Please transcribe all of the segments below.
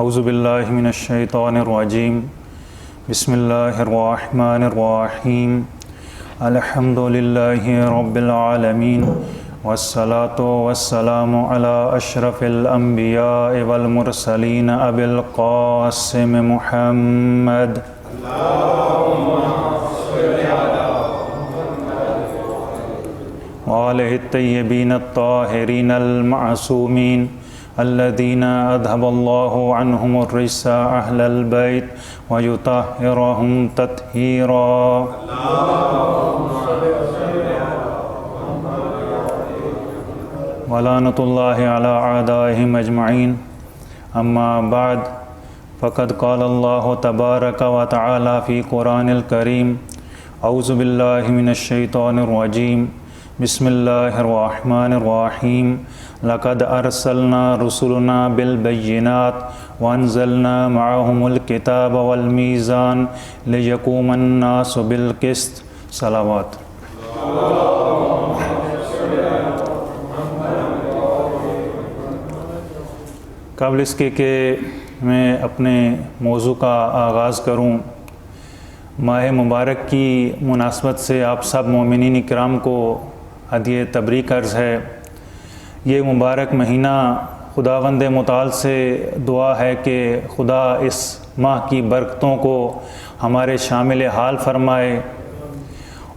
اعوذ باللہ من الشیطان الرجیم بسم اللہ الرحمن الرحیم الحمد للہ رب العالمین والصلاة والسلام علی اشرف الانبیاء والمرسلین ابی القاسم محمد وآلہ الطیبین الطاہرین المعصومین الذین اذھب اللہ عنہم الرجس اہل البیت ویطہرہم تطہیرا۔ ولعنۃ اللہ علی اعدائہم اجمعین۔ اما بعد فقد قال اللہ تبارک وتعالی فی قرآن الکریم اعوذ باللہ من الشیطان الرجیم بسم اللہ الرحمن الرحیم لقد ارسلنا رسلنا بالبینات وانزلنا معهم الکتاب والمیزان لیقوم الناس بالقسط۔ صلوات۔ قبل اس کے کہ میں اپنے موضوع کا آغاز کروں، ماہ مبارک کی مناسبت سے آپ سب مومنین اکرام کو ہدیہ تبریک عرض ہے۔ یہ مبارک مہینہ خداوند متعال سے دعا ہے کہ خدا اس ماہ کی برکتوں کو ہمارے شامل حال فرمائے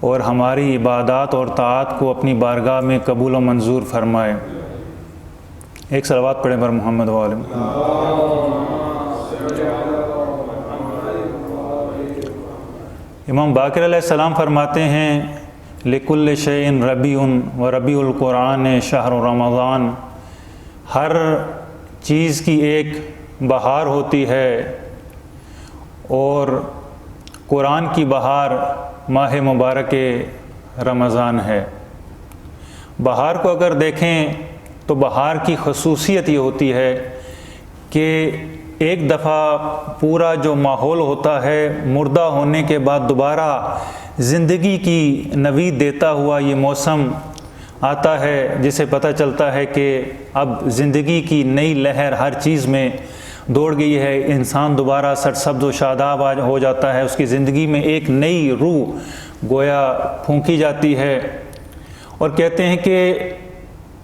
اور ہماری عبادات اور طاعات کو اپنی بارگاہ میں قبول و منظور فرمائے۔ ایک صلوات پڑھیں بر محمد و آل محمد۔ امام باقر علیہ السلام فرماتے ہیں لِكُلِّ شَيْءٍ رَبِيعٌ وَرَبِيعُ الْقُرْآنِ شَهْرُ رمضان۔ ہر چیز کی ایک بہار ہوتی ہے اور قرآن کی بہار ماہ مبارک رمضان ہے۔ بہار کو اگر دیکھیں تو بہار کی خصوصیت یہ ہوتی ہے کہ ایک دفعہ پورا جو ماحول ہوتا ہے مردہ ہونے کے بعد دوبارہ زندگی کی نوید دیتا ہوا یہ موسم آتا ہے، جسے پتہ چلتا ہے کہ اب زندگی کی نئی لہر ہر چیز میں دوڑ گئی ہے، انسان دوبارہ سرسبز و شاداب ہو جاتا ہے، اس کی زندگی میں ایک نئی روح گویا پھونکی جاتی ہے۔ اور کہتے ہیں کہ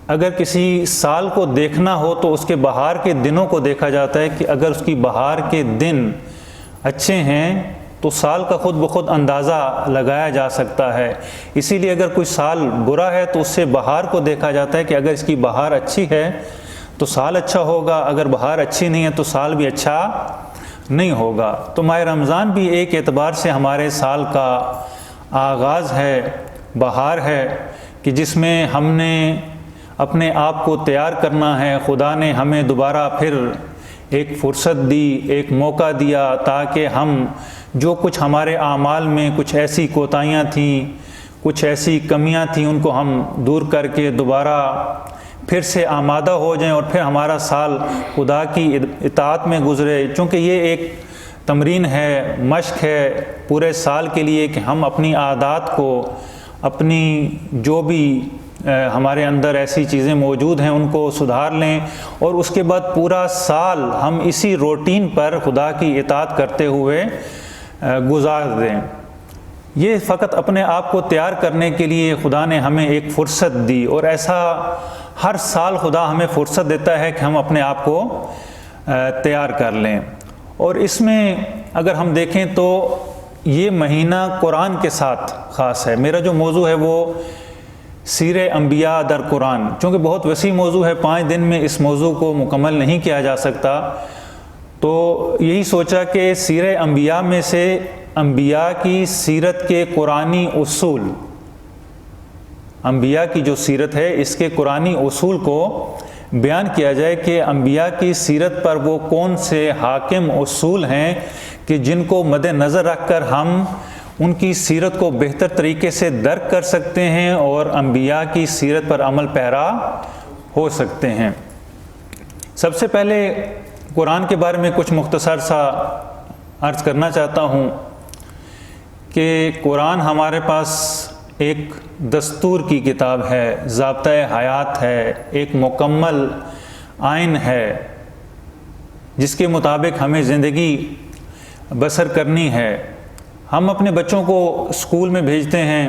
اگر کسی سال کو دیکھنا ہو تو اس کے بہار کے دنوں کو دیکھا جاتا ہے کہ اگر اس کی بہار کے دن اچھے ہیں تو سال کا خود بخود اندازہ لگایا جا سکتا ہے۔ اسی لیے اگر کوئی سال برا ہے تو اس سے بہار کو دیکھا جاتا ہے کہ اگر اس کی بہار اچھی ہے تو سال اچھا ہوگا، اگر بہار اچھی نہیں ہے تو سال بھی اچھا نہیں ہوگا۔ تو ماہ رمضان بھی ایک اعتبار سے ہمارے سال کا آغاز ہے، بہار ہے، کہ جس میں ہم نے اپنے آپ کو تیار کرنا ہے۔ خدا نے ہمیں دوبارہ پھر ایک فرصت دی، ایک موقع دیا تاکہ ہم جو کچھ ہمارے اعمال میں کچھ ایسی کوتاہیاں تھیں، کچھ ایسی کمیاں تھیں، ان کو ہم دور کر کے دوبارہ پھر سے آمادہ ہو جائیں اور پھر ہمارا سال خدا کی اطاعت میں گزرے۔ چونکہ یہ ایک تمرین ہے، مشق ہے پورے سال کے لیے کہ ہم اپنی عادات کو، اپنی جو بھی ہمارے اندر ایسی چیزیں موجود ہیں ان کو سدھار لیں اور اس کے بعد پورا سال ہم اسی روٹین پر خدا کی اطاعت کرتے ہوئے گزار دیں۔ یہ فقط اپنے آپ کو تیار کرنے کے لیے خدا نے ہمیں ایک فرصت دی، اور ایسا ہر سال خدا ہمیں فرصت دیتا ہے کہ ہم اپنے آپ کو تیار کر لیں۔ اور اس میں اگر ہم دیکھیں تو یہ مہینہ قرآن کے ساتھ خاص ہے۔ میرا جو موضوع ہے وہ سیر انبیاء در قرآن، چونکہ بہت وسیع موضوع ہے، 5 دن میں اس موضوع کو مکمل نہیں کیا جا سکتا، تو یہی سوچا کہ سیر انبیاء میں سے انبیاء کی سیرت کے قرآنی اصول، انبیاء کی جو سیرت ہے اس کے قرآنی اصول کو بیان کیا جائے کہ انبیاء کی سیرت پر وہ کون سے حاکم اصول ہیں کہ جن کو مد نظر رکھ کر ہم ان کی سیرت کو بہتر طریقے سے درک کر سکتے ہیں اور انبیاء کی سیرت پر عمل پیرا ہو سکتے ہیں۔ سب سے پہلے قرآن کے بارے میں کچھ مختصر سا عرض کرنا چاہتا ہوں کہ قرآن ہمارے پاس ایک دستور کی کتاب ہے، ضابطۂ حیات ہے، ایک مکمل آئین ہے۔ جس کے مطابق ہمیں زندگی بسر کرنی ہے۔ ہم اپنے بچوں کو اسکول میں بھیجتے ہیں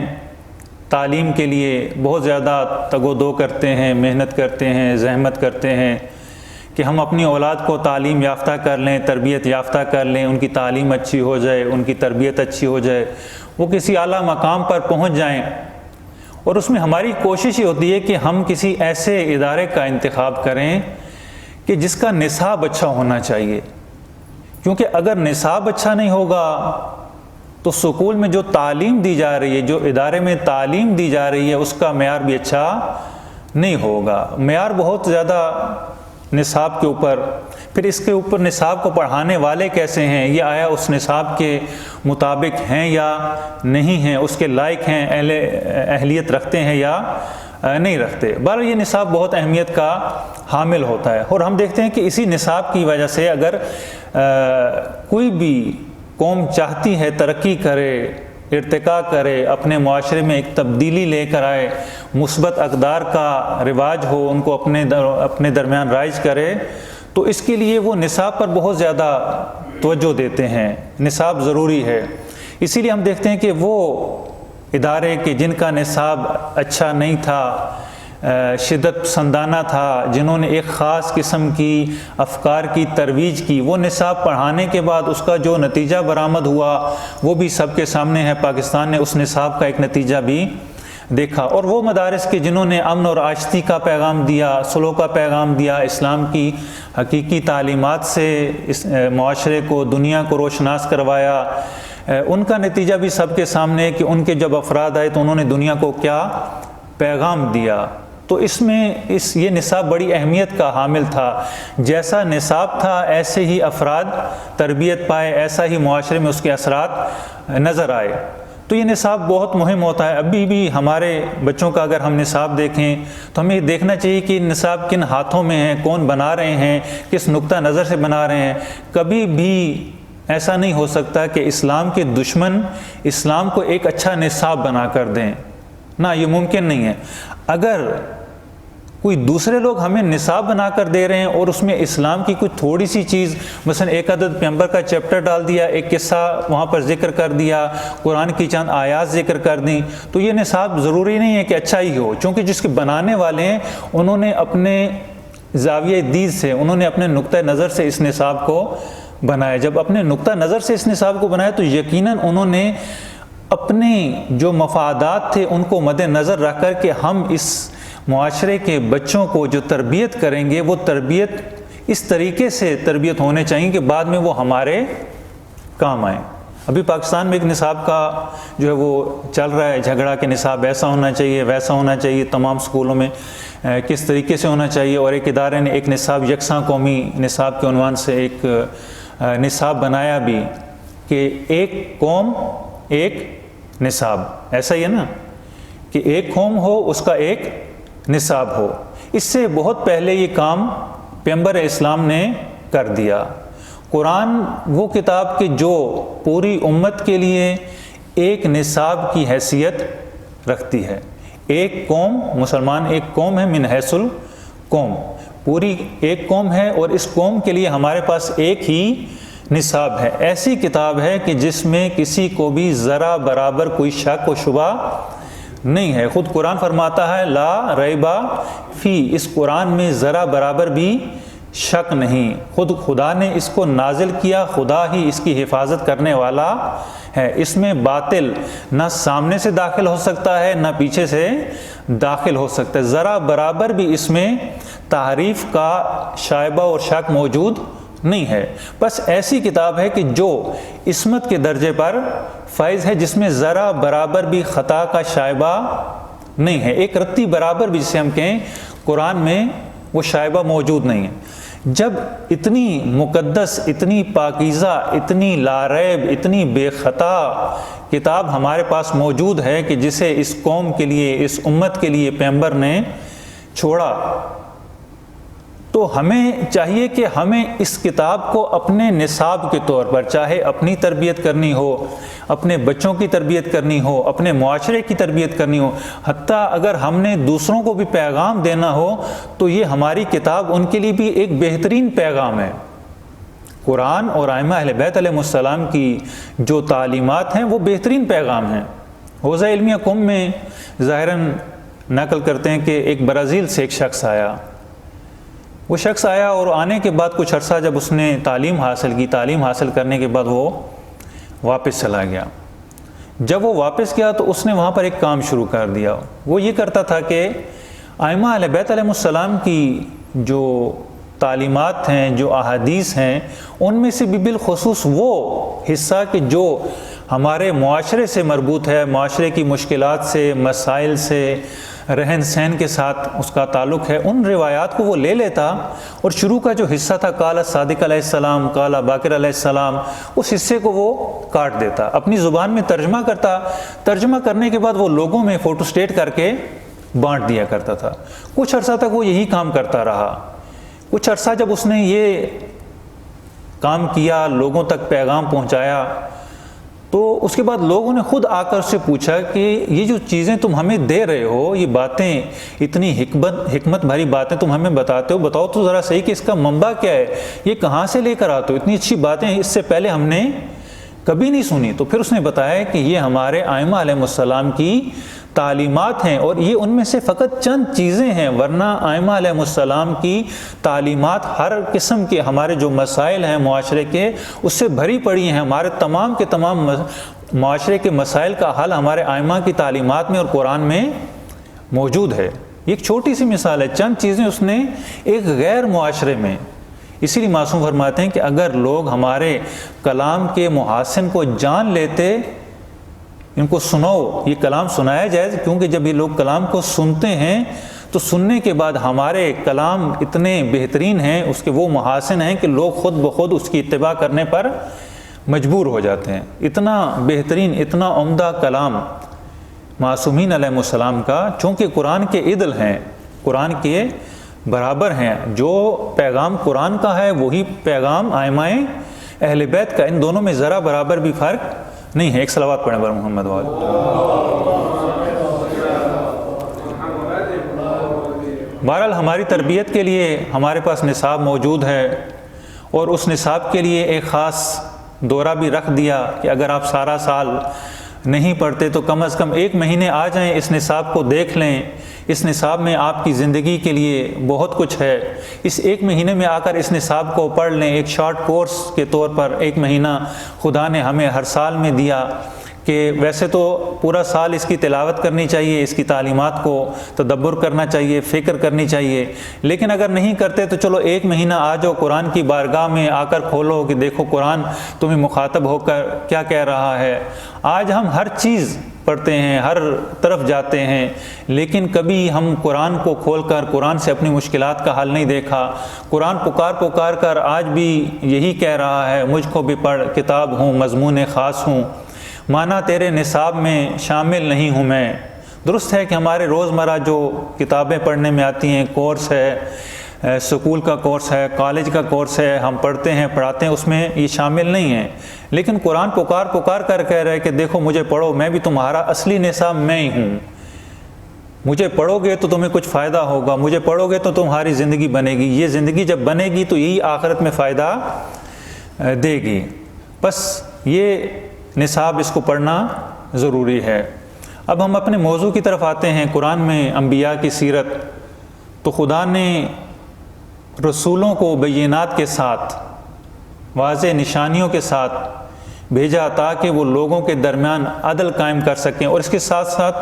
تعلیم کے لیے، بہت زیادہ تگ و دو کرتے ہیں، محنت کرتے ہیں، زحمت کرتے ہیں کہ ہم اپنی اولاد کو تعلیم یافتہ کر لیں، تربیت یافتہ کر لیں، ان کی تعلیم اچھی ہو جائے، ان کی تربیت اچھی ہو جائے، وہ کسی اعلیٰ مقام پر پہنچ جائیں۔ اور اس میں ہماری کوشش یہ ہوتی ہے کہ ہم کسی ایسے ادارے کا انتخاب کریں کہ جس کا نصاب اچھا ہونا چاہیے، کیونکہ اگر نصاب اچھا نہیں ہوگا تو سکول میں جو تعلیم دی جا رہی ہے، جو ادارے میں تعلیم دی جا رہی ہے، اس کا معیار بھی اچھا نہیں ہوگا۔ معیار بہت زیادہ نصاب کے اوپر، پھر اس کے اوپر نصاب کو پڑھانے والے کیسے ہیں، یہ آیا اس نصاب کے مطابق ہیں یا نہیں ہیں، اس کے لائق ہیں، اہلیت رکھتے ہیں یا نہیں رکھتے۔ بہرحال یہ نصاب بہت اہمیت کا حامل ہوتا ہے، اور ہم دیکھتے ہیں کہ اسی نصاب کی وجہ سے اگر کوئی بھی قوم چاہتی ہے ترقی کرے، ارتقاء کرے، اپنے معاشرے میں ایک تبدیلی لے کر آئے، مثبت اقدار کا رواج ہو، ان کو اپنے درمیان رائج کرے، تو اس کے لیے وہ نصاب پر بہت زیادہ توجہ دیتے ہیں۔ نصاب ضروری ہے۔ اسی لیے ہم دیکھتے ہیں کہ وہ ادارے کہ جن کا نصاب اچھا نہیں تھا، شدت پسندانہ تھا، جنہوں نے ایک خاص قسم کی افکار کی ترویج کی، وہ نصاب پڑھانے کے بعد اس کا جو نتیجہ برآمد ہوا وہ بھی سب کے سامنے ہے۔ پاکستان نے اس نصاب کا ایک نتیجہ بھی دیکھا۔ اور وہ مدارس کے جنہوں نے امن اور آشتی کا پیغام دیا، صلح کا پیغام دیا، اسلام کی حقیقی تعلیمات سے اس معاشرے کو، دنیا کو روشناس کروایا، ان کا نتیجہ بھی سب کے سامنے ہے کہ ان کے جب افراد آئے تو انہوں نے دنیا کو کیا پیغام دیا۔ تو اس میں یہ نصاب بڑی اہمیت کا حامل تھا۔ جیسا نصاب تھا ایسے ہی افراد تربیت پائے، ایسا ہی معاشرے میں اس کے اثرات نظر آئے۔ تو یہ نصاب بہت مہم ہوتا ہے۔ ابھی بھی ہمارے بچوں کا اگر ہم نصاب دیکھیں تو ہمیں دیکھنا چاہیے کہ نصاب کن ہاتھوں میں ہے، کون بنا رہے ہیں، کس نقطہ نظر سے بنا رہے ہیں۔ کبھی بھی ایسا نہیں ہو سکتا کہ اسلام کے دشمن اسلام کو ایک اچھا نصاب بنا کر دیں، نہ، یہ ممکن نہیں ہے۔ اگر کوئی دوسرے لوگ ہمیں نصاب بنا کر دے رہے ہیں اور اس میں اسلام کی کوئی تھوڑی سی چیز، مثلا ایک عدد پیغمبر کا چیپٹر ڈال دیا، ایک قصہ وہاں پر ذکر کر دیا، قرآن کی چند آیات ذکر کر دیں، تو یہ نصاب ضروری نہیں ہے کہ اچھا ہی ہو، چونکہ جس کے بنانے والے ہیں انہوں نے اپنے زاویہ دید سے، انہوں نے اپنے نقطہ نظر سے اس نصاب کو بنایا۔ جب اپنے نقطہ نظر سے اس نصاب کو بنایا تو یقیناً انہوں نے اپنے جو مفادات تھے ان کو مد نظر رکھ کر کہ ہم اس معاشرے کے بچوں کو جو تربیت کریں گے وہ تربیت اس طریقے سے تربیت ہونے چاہیے کہ بعد میں وہ ہمارے کام آئیں۔ ابھی پاکستان میں ایک نصاب کا جو ہے وہ چل رہا ہے جھگڑا کہ نصاب ایسا ہونا چاہیے، ویسا ہونا چاہیے، تمام اسکولوں میں کس طریقے سے ہونا چاہیے، اور ایک ادارے نے ایک نصاب یکساں قومی نصاب کے عنوان سے ایک نصاب بنایا بھی کہ ایک قوم ایک نصاب، ایسا ہی ہے نا کہ ایک قوم ہو اس کا ایک نصاب ہو۔ اس سے بہت پہلے یہ کام پیغمبر اسلام نے کر دیا۔ قرآن وہ کتاب کہ جو پوری امت کے لیے ایک نصاب کی حیثیت رکھتی ہے۔ ایک قوم، مسلمان ایک قوم ہے، من حیث القوم، پوری ایک قوم ہے، اور اس قوم کے لیے ہمارے پاس ایک ہی نصاب ہے۔ ایسی کتاب ہے کہ جس میں کسی کو بھی ذرا برابر کوئی شک و شبہ نہیں ہے۔ خود قرآن فرماتا ہے لا ریبہ فی، اس قرآن میں ذرا برابر بھی شک نہیں۔ خود خدا نے اس کو نازل کیا، خدا ہی اس کی حفاظت کرنے والا ہے۔ اس میں باطل نہ سامنے سے داخل ہو سکتا ہے نہ پیچھے سے داخل ہو سکتا ہے، ذرا برابر بھی اس میں تحریف کا شائبہ اور شک موجود نہیں ہے۔ بس ایسی کتاب ہے کہ جو عصمت کے درجے پر فائز ہے، جس میں ذرا برابر بھی خطا کا شائبہ نہیں ہے، ایک رتی برابر بھی جسے ہم کہیں قرآن میں وہ شائبہ موجود نہیں ہے۔ جب اتنی مقدس، اتنی پاکیزہ، اتنی لاریب، اتنی بے خطا کتاب ہمارے پاس موجود ہے کہ جسے اس قوم کے لیے، اس امت کے لیے پیغمبر نے چھوڑا، تو ہمیں چاہیے کہ ہمیں اس کتاب کو اپنے نصاب کے طور پر، چاہے اپنی تربیت کرنی ہو، اپنے بچوں کی تربیت کرنی ہو، اپنے معاشرے کی تربیت کرنی ہو، حتیٰ اگر ہم نے دوسروں کو بھی پیغام دینا ہو تو یہ ہماری کتاب ان کے لیے بھی ایک بہترین پیغام ہے۔ قرآن اور ائمہ اہل بیت علیہ السلام کی جو تعلیمات ہیں وہ بہترین پیغام ہیں۔ حوزہ علمیہ قم میں ظاہراً نقل کرتے ہیں کہ ایک برازیل سے ایک شخص آیا، وہ شخص آیا اور آنے کے بعد کچھ عرصہ جب اس نے تعلیم حاصل کی، تعلیم حاصل کرنے کے بعد وہ واپس چلا گیا۔ جب وہ واپس گیا تو اس نے وہاں پر ایک کام شروع کر دیا۔ وہ یہ کرتا تھا کہ ائمہ اہل بیت علیہ السلام کی جو تعلیمات ہیں، جو احادیث ہیں، ان میں سے بھی بالخصوص وہ حصہ کہ جو ہمارے معاشرے سے مربوط ہے، معاشرے کی مشکلات سے، مسائل سے، رہن سہن کے ساتھ اس کا تعلق ہے، ان روایات کو وہ لے لیتا اور شروع کا جو حصہ تھا قال صادق علیہ السلام، قال باقر علیہ السلام، اس حصے کو وہ کاٹ دیتا، اپنی زبان میں ترجمہ کرتا، ترجمہ کرنے کے بعد وہ لوگوں میں فوٹو سٹیٹ کر کے بانٹ دیا کرتا تھا۔ کچھ عرصہ تک وہ یہی کام کرتا رہا۔ کچھ عرصہ جب اس نے یہ کام کیا، لوگوں تک پیغام پہنچایا، تو اس کے بعد لوگوں نے خود آ کر اس سے پوچھا کہ یہ جو چیزیں تم ہمیں دے رہے ہو، یہ باتیں اتنی حکمت بھری باتیں تم ہمیں بتاتے ہو، بتاؤ تو ذرا صحیح کہ اس کا منبع کیا ہے، یہ کہاں سے لے کر آتے ہو، اتنی اچھی باتیں اس سے پہلے ہم نے کبھی نہیں سنی۔ تو پھر اس نے بتایا کہ یہ ہمارے ائمہ علیہ السلام کی تعلیمات ہیں، اور یہ ان میں سے فقط چند چیزیں ہیں، ورنہ ائمہ علیہ السلام کی تعلیمات ہر قسم کے ہمارے جو مسائل ہیں معاشرے کے، اس سے بھری پڑی ہیں۔ ہمارے تمام کے تمام معاشرے کے مسائل کا حل ہمارے ائمہ کی تعلیمات میں اور قرآن میں موجود ہے۔ ایک چھوٹی سی مثال ہے، چند چیزیں اس نے ایک غیر معاشرے میں، اسی لیے معصوم فرماتے ہیں کہ اگر لوگ ہمارے کلام کے محاسن کو جان لیتے، ان کو سنو، یہ کلام سنایا جائے، کیونکہ جب یہ لوگ کلام کو سنتے ہیں تو سننے کے بعد ہمارے کلام اتنے بہترین ہیں، اس کے وہ محاسن ہیں کہ لوگ خود بخود اس کی اتباع کرنے پر مجبور ہو جاتے ہیں۔ اتنا بہترین، اتنا عمدہ کلام معصومین علیہ السلام کا، چونکہ قرآن کے عدل ہیں، قرآن کے برابر ہیں، جو پیغام قرآن کا ہے وہی پیغام ائمہ اہل بیت کا، ان دونوں میں ذرا برابر بھی فرق نہیں ہے۔ ایک صلوات پڑھیں بر محمد والے۔ بہرحال ہماری تربیت کے لیے ہمارے پاس نصاب موجود ہے، اور اس نصاب کے لیے ایک خاص دورہ بھی رکھ دیا کہ اگر آپ سارا سال نہیں پڑھتے تو کم از کم ایک مہینے آ جائیں، اس نصاب کو دیکھ لیں۔ اس نصاب میں آپ کی زندگی کے لیے بہت کچھ ہے، اس ایک مہینے میں آ کر اس نصاب کو پڑھ لیں۔ ایک شارٹ کورس کے طور پر ایک مہینہ خدا نے ہمیں ہر سال میں دیا، کہ ویسے تو پورا سال اس کی تلاوت کرنی چاہیے، اس کی تعلیمات کو تدبر کرنا چاہیے، فکر کرنی چاہیے، لیکن اگر نہیں کرتے تو چلو ایک مہینہ آ جاؤ قرآن کی بارگاہ میں، آ کر کھولو کہ دیکھو قرآن تمہیں مخاطب ہو کر کیا کہہ رہا ہے۔ آج ہم ہر چیز پڑھتے ہیں، ہر طرف جاتے ہیں، لیکن کبھی ہم قرآن کو کھول کر قرآن سے اپنی مشکلات کا حل نہیں دیکھا۔ قرآن پکار کر آج بھی یہی کہہ رہا ہے، مجھ کو بھی پڑھ، کتاب ہوں، مضمون خاص ہوں، مانا تیرے نصاب میں شامل نہیں ہوں میں۔ درست ہے کہ ہمارے روزمرہ جو کتابیں پڑھنے میں آتی ہیں، کورس ہے، سکول کا کورس ہے، کالج کا کورس ہے، ہم پڑھتے ہیں، پڑھاتے ہیں، اس میں یہ شامل نہیں ہے، لیکن قرآن پکار کر کہہ رہے کہ دیکھو مجھے پڑھو، میں بھی تمہارا اصلی نصاب میں ہی ہوں، مجھے پڑھو گے تو تمہیں کچھ فائدہ ہوگا، مجھے پڑھو گے تو تمہاری زندگی بنے گی، یہ زندگی جب بنے گی تو یہی آخرت میں فائدہ دے گی۔ بس یہ نصاب، اس کو پڑھنا ضروری ہے۔ اب ہم اپنے موضوع کی طرف آتے ہیں۔ قرآن میں انبیاء کی سیرت، تو خدا نے رسولوں کو بینات کے ساتھ، واضح نشانیوں کے ساتھ بھیجا تاکہ وہ لوگوں کے درمیان عدل قائم کر سکیں، اور اس کے ساتھ ساتھ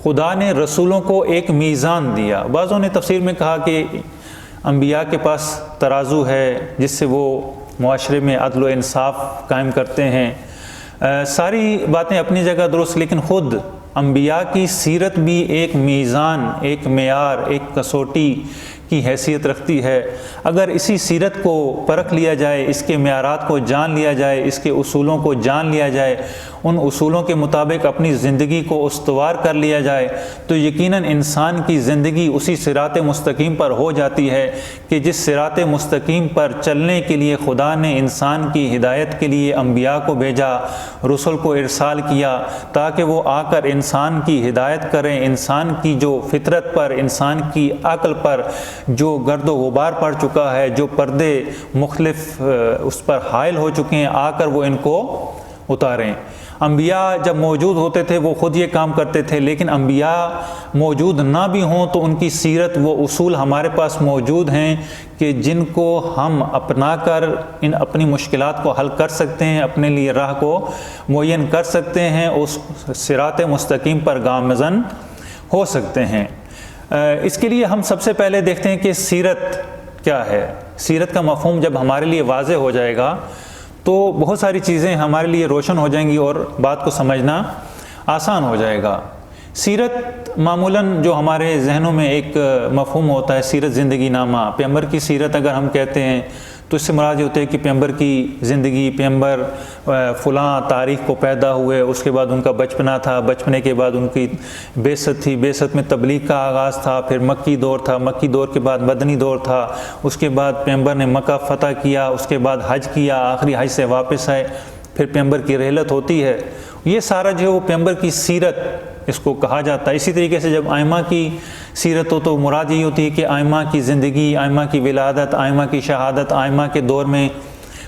خدا نے رسولوں کو ایک میزان دیا۔ بعضوں نے تفسیر میں کہا کہ انبیاء کے پاس ترازو ہے جس سے وہ معاشرے میں عدل و انصاف قائم کرتے ہیں۔ ساری باتیں اپنی جگہ درست، لیکن خود انبیاء کی سیرت بھی ایک میزان، ایک معیار، ایک کسوٹی کی حیثیت رکھتی ہے۔ اگر اسی سیرت کو پرکھ لیا جائے، اس کے معیارات کو جان لیا جائے، اس کے اصولوں کو جان لیا جائے، ان اصولوں کے مطابق اپنی زندگی کو استوار کر لیا جائے تو یقیناً انسان کی زندگی اسی صراط مستقیم پر ہو جاتی ہے کہ جس صراط مستقیم پر چلنے کے لیے خدا نے انسان کی ہدایت کے لیے انبیاء کو بھیجا، رسل کو ارسال کیا تاکہ وہ آ کر انسان کی ہدایت کریں، انسان کی جو فطرت پر، انسان کی عقل پر جو گرد و غبار پڑ چکا ہے، جو پردے مختلف اس پر حائل ہو چکے ہیں، آ کر وہ ان کو اتاریں۔ انبیاء جب موجود ہوتے تھے وہ خود یہ کام کرتے تھے، لیکن انبیاء موجود نہ بھی ہوں تو ان کی سیرت، وہ اصول ہمارے پاس موجود ہیں کہ جن کو ہم اپنا کر ان اپنی مشکلات کو حل کر سکتے ہیں، اپنے لیے راہ کو معین کر سکتے ہیں، اس صراط مستقیم پر گامزن ہو سکتے ہیں۔ اس کے لیے ہم سب سے پہلے دیکھتے ہیں کہ سیرت کیا ہے۔ سیرت کا مفہوم جب ہمارے لیے واضح ہو جائے گا تو بہت ساری چیزیں ہمارے لیے روشن ہو جائیں گی اور بات کو سمجھنا آسان ہو جائے گا۔ سیرت معمولاً جو ہمارے ذہنوں میں ایک مفہوم ہوتا ہے، سیرت زندگی نامہ، پیغمبر کی سیرت اگر ہم کہتے ہیں تو اس سے مراد یہ ہوتا ہے کہ پیغمبر کی زندگی، پیغمبر فلاں تاریخ کو پیدا ہوئے، اس کے بعد ان کا بچپنا تھا، بچپنے کے بعد ان کی بعثت تھی، بعثت میں تبلیغ کا آغاز تھا، پھر مکی دور تھا، مکی دور کے بعد مدنی دور تھا، اس کے بعد پیغمبر نے مکہ فتح کیا، اس کے بعد حج کیا، آخری حج سے واپس آئے، پھر پیغمبر کی رحلت ہوتی ہے۔ یہ سارا جو ہے وہ پیغمبر کی سیرت اس کو کہا جاتا ہے۔ اسی طریقے سے جب ائمہ کی سیرت ہو تو مراد یہی ہوتی ہے کہ ائمہ کی زندگی، ائمہ کی ولادت، ائمہ کی شہادت، ائمہ کے دور میں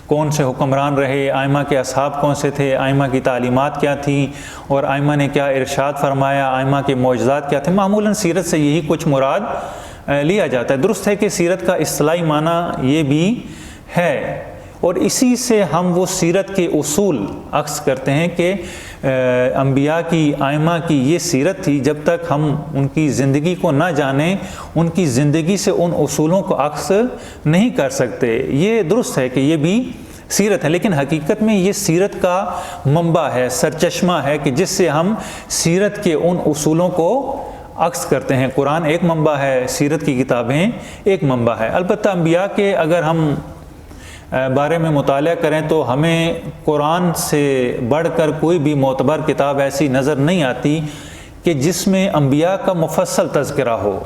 کون سے حکمران رہے، ائمہ کے اصحاب کون سے تھے، ائمہ کی تعلیمات کیا تھیں اور ائمہ نے کیا ارشاد فرمایا، ائمہ کے معجزات کیا تھے۔ معمولاً سیرت سے یہی کچھ مراد لیا جاتا ہے۔ درست ہے کہ سیرت کا اصطلاحی معنی یہ بھی ہے، اور اسی سے ہم وہ سیرت کے اصول اخذ کرتے ہیں کہ انبیاء کی، ائمہ کی یہ سیرت تھی۔ جب تک ہم ان کی زندگی کو نہ جانیں، ان کی زندگی سے ان اصولوں کو اخذ نہیں کر سکتے۔ یہ درست ہے کہ یہ بھی سیرت ہے، لیکن حقیقت میں یہ سیرت کا منبع ہے، سرچشمہ ہے کہ جس سے ہم سیرت کے ان اصولوں کو اخذ کرتے ہیں۔ قرآن ایک منبع ہے، سیرت کی کتابیں ایک منبع ہے۔ البتہ انبیاء کے اگر ہم بارے میں مطالعہ کریں تو ہمیں قرآن سے بڑھ کر کوئی بھی معتبر کتاب ایسی نظر نہیں آتی کہ جس میں انبیاء کا مفصل تذکرہ ہو۔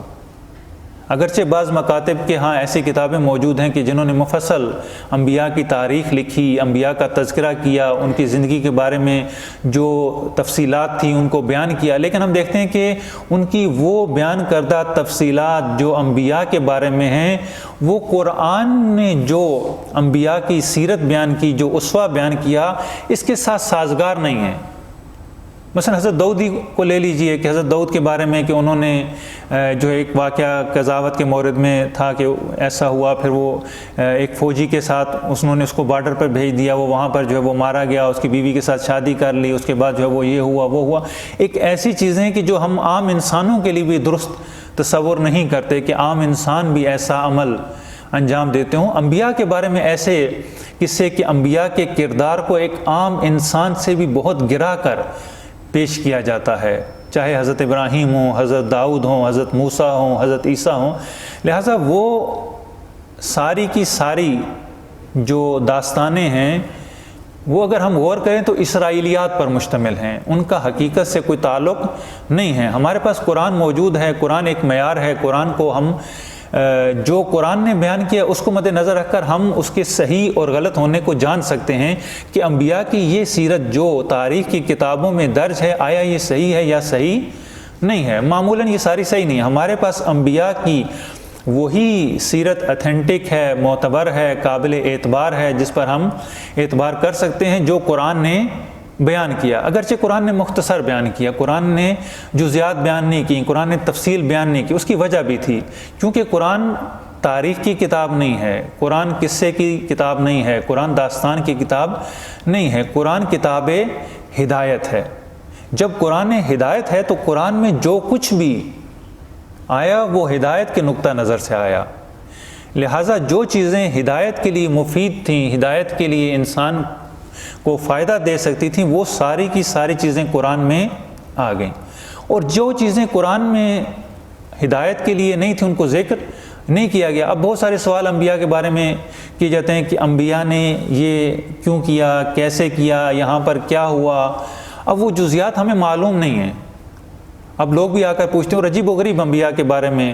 اگرچہ بعض مکاتب کے ہاں ایسی کتابیں موجود ہیں کہ جنہوں نے مفصل انبیاء کی تاریخ لکھی، انبیاء کا تذکرہ کیا، ان کی زندگی کے بارے میں جو تفصیلات تھیں ان کو بیان کیا، لیکن ہم دیکھتے ہیں کہ ان کی وہ بیان کردہ تفصیلات جو انبیاء کے بارے میں ہیں، وہ قرآن نے جو انبیاء کی سیرت بیان کی، جو اسوہ بیان کیا، اس کے ساتھ سازگار نہیں ہیں۔ مثلا حضرت داؤد کو لے لیجئے کہ حضرت داؤد کے بارے میں کہ انہوں نے جو ایک واقعہ قضاوت کے مورد میں تھا کہ ایسا ہوا، پھر وہ ایک فوجی کے ساتھ انہوں نے اس کو بارڈر پر بھیج دیا، وہ وہاں پر جو ہے وہ مارا گیا، اس کی بیوی کے ساتھ شادی کر لی، اس کے بعد جو ہے وہ یہ ہوا وہ ہوا۔ ایک ایسی چیزیں کہ جو ہم عام انسانوں کے لیے بھی درست تصور نہیں کرتے کہ عام انسان بھی ایسا عمل انجام دیتے ہوں۔ انبیاء کے بارے میں ایسے قصے کہ انبیاء کے کردار کو ایک عام انسان سے بھی بہت گرا کر پیش کیا جاتا ہے، چاہے حضرت ابراہیم ہوں، حضرت داؤد ہوں، حضرت موسیٰ ہوں، حضرت عیسیٰ ہوں۔ لہٰذا وہ ساری کی ساری جو داستانیں ہیں وہ اگر ہم غور کریں تو اسرائیلیات پر مشتمل ہیں، ان کا حقیقت سے کوئی تعلق نہیں ہے۔ ہمارے پاس قرآن موجود ہے، قرآن ایک معیار ہے، قرآن کو ہم جو قرآن نے بیان کیا اس کو مد نظر رکھ کر ہم اس کے صحیح اور غلط ہونے کو جان سکتے ہیں کہ انبیاء کی یہ سیرت جو تاریخ کی کتابوں میں درج ہے، آیا یہ صحیح ہے یا صحیح نہیں ہے۔ معمولاً یہ ساری صحیح نہیں ہے۔ ہمارے پاس انبیاء کی وہی سیرت اتھینٹک ہے، معتبر ہے، قابل اعتبار ہے، جس پر ہم اعتبار کر سکتے ہیں، جو قرآن نے بیان کیا۔ اگرچہ قرآن نے مختصر بیان کیا، قرآن نے جزیات بیان نہیں کی، قرآن نے تفصیل بیان نہیں کی، اس کی وجہ بھی تھی کیونکہ قرآن تاریخ کی کتاب نہیں ہے، قرآن قصے کی کتاب نہیں ہے، قرآن داستان کی کتاب نہیں ہے، قرآن کتاب ہدایت ہے۔ جب قرآن ہدایت ہے تو قرآن میں جو کچھ بھی آیا وہ ہدایت کے نقطہ نظر سے آیا، لہٰذا جو چیزیں ہدایت کے لیے مفید تھیں، ہدایت کے لیے انسان کو فائدہ دے سکتی تھیں، وہ ساری کی ساری چیزیں قرآن میں آ گئیں، اور جو چیزیں قرآن میں ہدایت کے لیے نہیں تھیں ان کو ذکر نہیں کیا گیا۔ اب بہت سارے سوال انبیاء کے بارے میں کیے جاتے ہیں کہ انبیاء نے یہ کیوں کیا، کیسے کیا، یہاں پر کیا ہوا، اب وہ جزیات ہمیں معلوم نہیں ہیں. اب لوگ بھی آ کر پوچھتے ہیں، اور عجیب و غریب انبیاء کے بارے میں،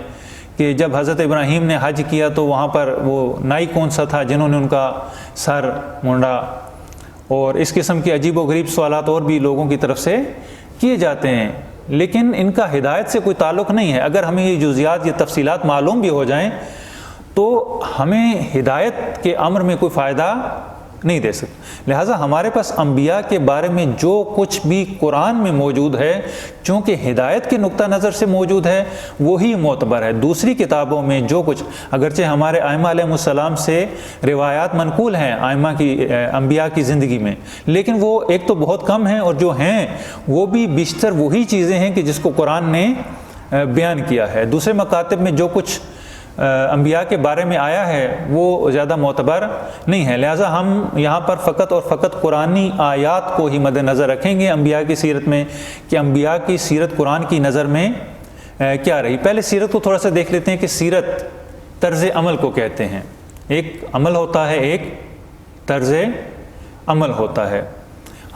کہ جب حضرت ابراہیم نے حج کیا تو وہاں پر وہ نائی کون سا تھا جنہوں نے ان کا سر مونڈا، اور اس قسم کے عجیب و غریب سوالات اور بھی لوگوں کی طرف سے کیے جاتے ہیں، لیکن ان کا ہدایت سے کوئی تعلق نہیں ہے. اگر ہمیں یہ جزیات، یہ تفصیلات معلوم بھی ہو جائیں تو ہمیں ہدایت کے امر میں کوئی فائدہ نہیں دے سکتے. لہٰذا ہمارے پاس انبیاء کے بارے میں جو کچھ بھی قرآن میں موجود ہے، چونکہ ہدایت کے نقطہ نظر سے موجود ہے، وہی معتبر ہے. دوسری کتابوں میں جو کچھ، اگرچہ ہمارے ائمہ علیہ السلام سے روایات منقول ہیں ائمہ کی، انبیاء کی زندگی میں، لیکن وہ ایک تو بہت کم ہیں، اور جو ہیں وہ بھی بیشتر وہی چیزیں ہیں کہ جس کو قرآن نے بیان کیا ہے. دوسرے مکاتب میں جو کچھ انبیاء کے بارے میں آیا ہے وہ زیادہ معتبر نہیں ہے. لہٰذا ہم یہاں پر فقط اور فقط قرآنی آیات کو ہی مد نظر رکھیں گے انبیاء کی سیرت میں، کہ انبیاء کی سیرت قرآن کی نظر میں کیا رہی. پہلے سیرت کو تھوڑا سا دیکھ لیتے ہیں کہ سیرت طرز عمل کو کہتے ہیں. ایک عمل ہوتا ہے، ایک طرز عمل ہوتا ہے.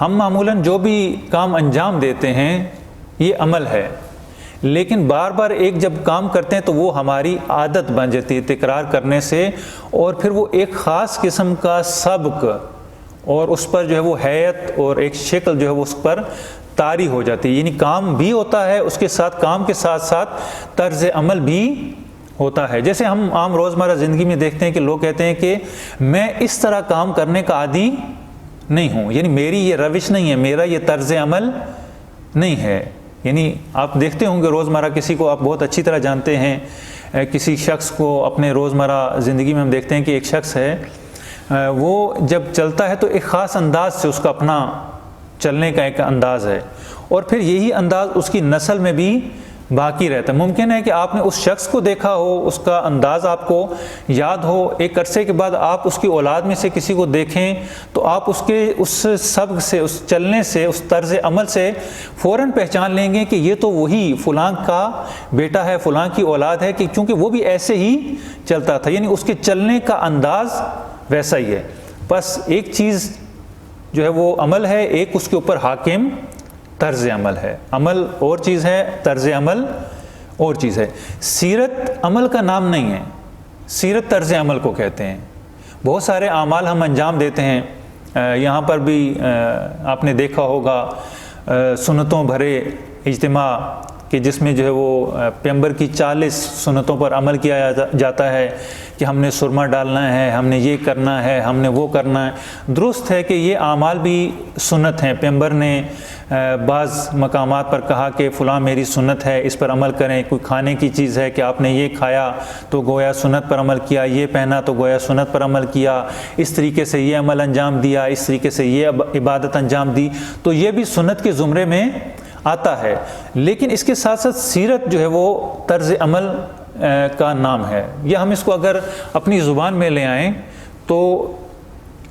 ہم معمولاً جو بھی کام انجام دیتے ہیں یہ عمل ہے، لیکن بار بار ایک جب کام کرتے ہیں تو وہ ہماری عادت بن جاتی ہے تکرار کرنے سے، اور پھر وہ ایک خاص قسم کا سبق، اور اس پر جو ہے وہ حیت اور ایک شکل جو ہے وہ اس پر طاری ہو جاتی ہے. یعنی کام بھی ہوتا ہے، اس کے ساتھ کام کے ساتھ ساتھ طرز عمل بھی ہوتا ہے. جیسے ہم عام روزمرہ زندگی میں دیکھتے ہیں کہ لوگ کہتے ہیں کہ میں اس طرح کام کرنے کا عادی نہیں ہوں، یعنی میری یہ روش نہیں ہے، میرا یہ طرز عمل نہیں ہے. یعنی آپ دیکھتے ہوں گے روزمرہ کسی کو آپ بہت اچھی طرح جانتے ہیں، کسی شخص کو اپنے روزمرہ زندگی میں ہم دیکھتے ہیں کہ ایک شخص ہے، وہ جب چلتا ہے تو ایک خاص انداز سے اس کا اپنا چلنے کا ایک انداز ہے، اور پھر یہی انداز اس کی نسل میں بھی باقی رہتا ہے. ممکن ہے کہ آپ نے اس شخص کو دیکھا ہو، اس کا انداز آپ کو یاد ہو، ایک عرصے کے بعد آپ اس کی اولاد میں سے کسی کو دیکھیں تو آپ اس سبق سے، اس چلنے سے، اس طرز عمل سے فوراً پہچان لیں گے کہ یہ تو وہی فلاں کا بیٹا ہے، فلاں کی اولاد ہے، کہ چونکہ وہ بھی ایسے ہی چلتا تھا. یعنی اس کے چلنے کا انداز ویسا ہی ہے. بس ایک چیز جو ہے وہ عمل ہے، ایک اس کے اوپر حاکم طرز عمل ہے. عمل اور چیز ہے، طرز عمل اور چیز ہے. سیرت عمل کا نام نہیں ہے، سیرت طرز عمل کو کہتے ہیں. بہت سارے اعمال ہم انجام دیتے ہیں. یہاں پر بھی آپ نے دیکھا ہوگا سنتوں بھرے اجتماع، کہ جس میں جو ہے وہ پیغمبر کی 40 سنتوں پر عمل کیا جاتا ہے، کہ ہم نے سرما ڈالنا ہے، ہم نے یہ کرنا ہے، ہم نے وہ کرنا ہے. درست ہے کہ یہ اعمال بھی سنت ہیں. پیغمبر نے بعض مقامات پر کہا کہ فلاں میری سنت ہے، اس پر عمل کریں. کوئی کھانے کی چیز ہے کہ آپ نے یہ کھایا تو گویا سنت پر عمل کیا، یہ پہنا تو گویا سنت پر عمل کیا، اس طریقے سے یہ عمل انجام دیا، اس طریقے سے یہ عبادت انجام دی، تو یہ بھی سنت کے زمرے میں آتا ہے. لیکن اس کے ساتھ ساتھ سیرت جو ہے وہ طرز عمل کا نام ہے. یا ہم اس کو اگر اپنی زبان میں لے آئیں تو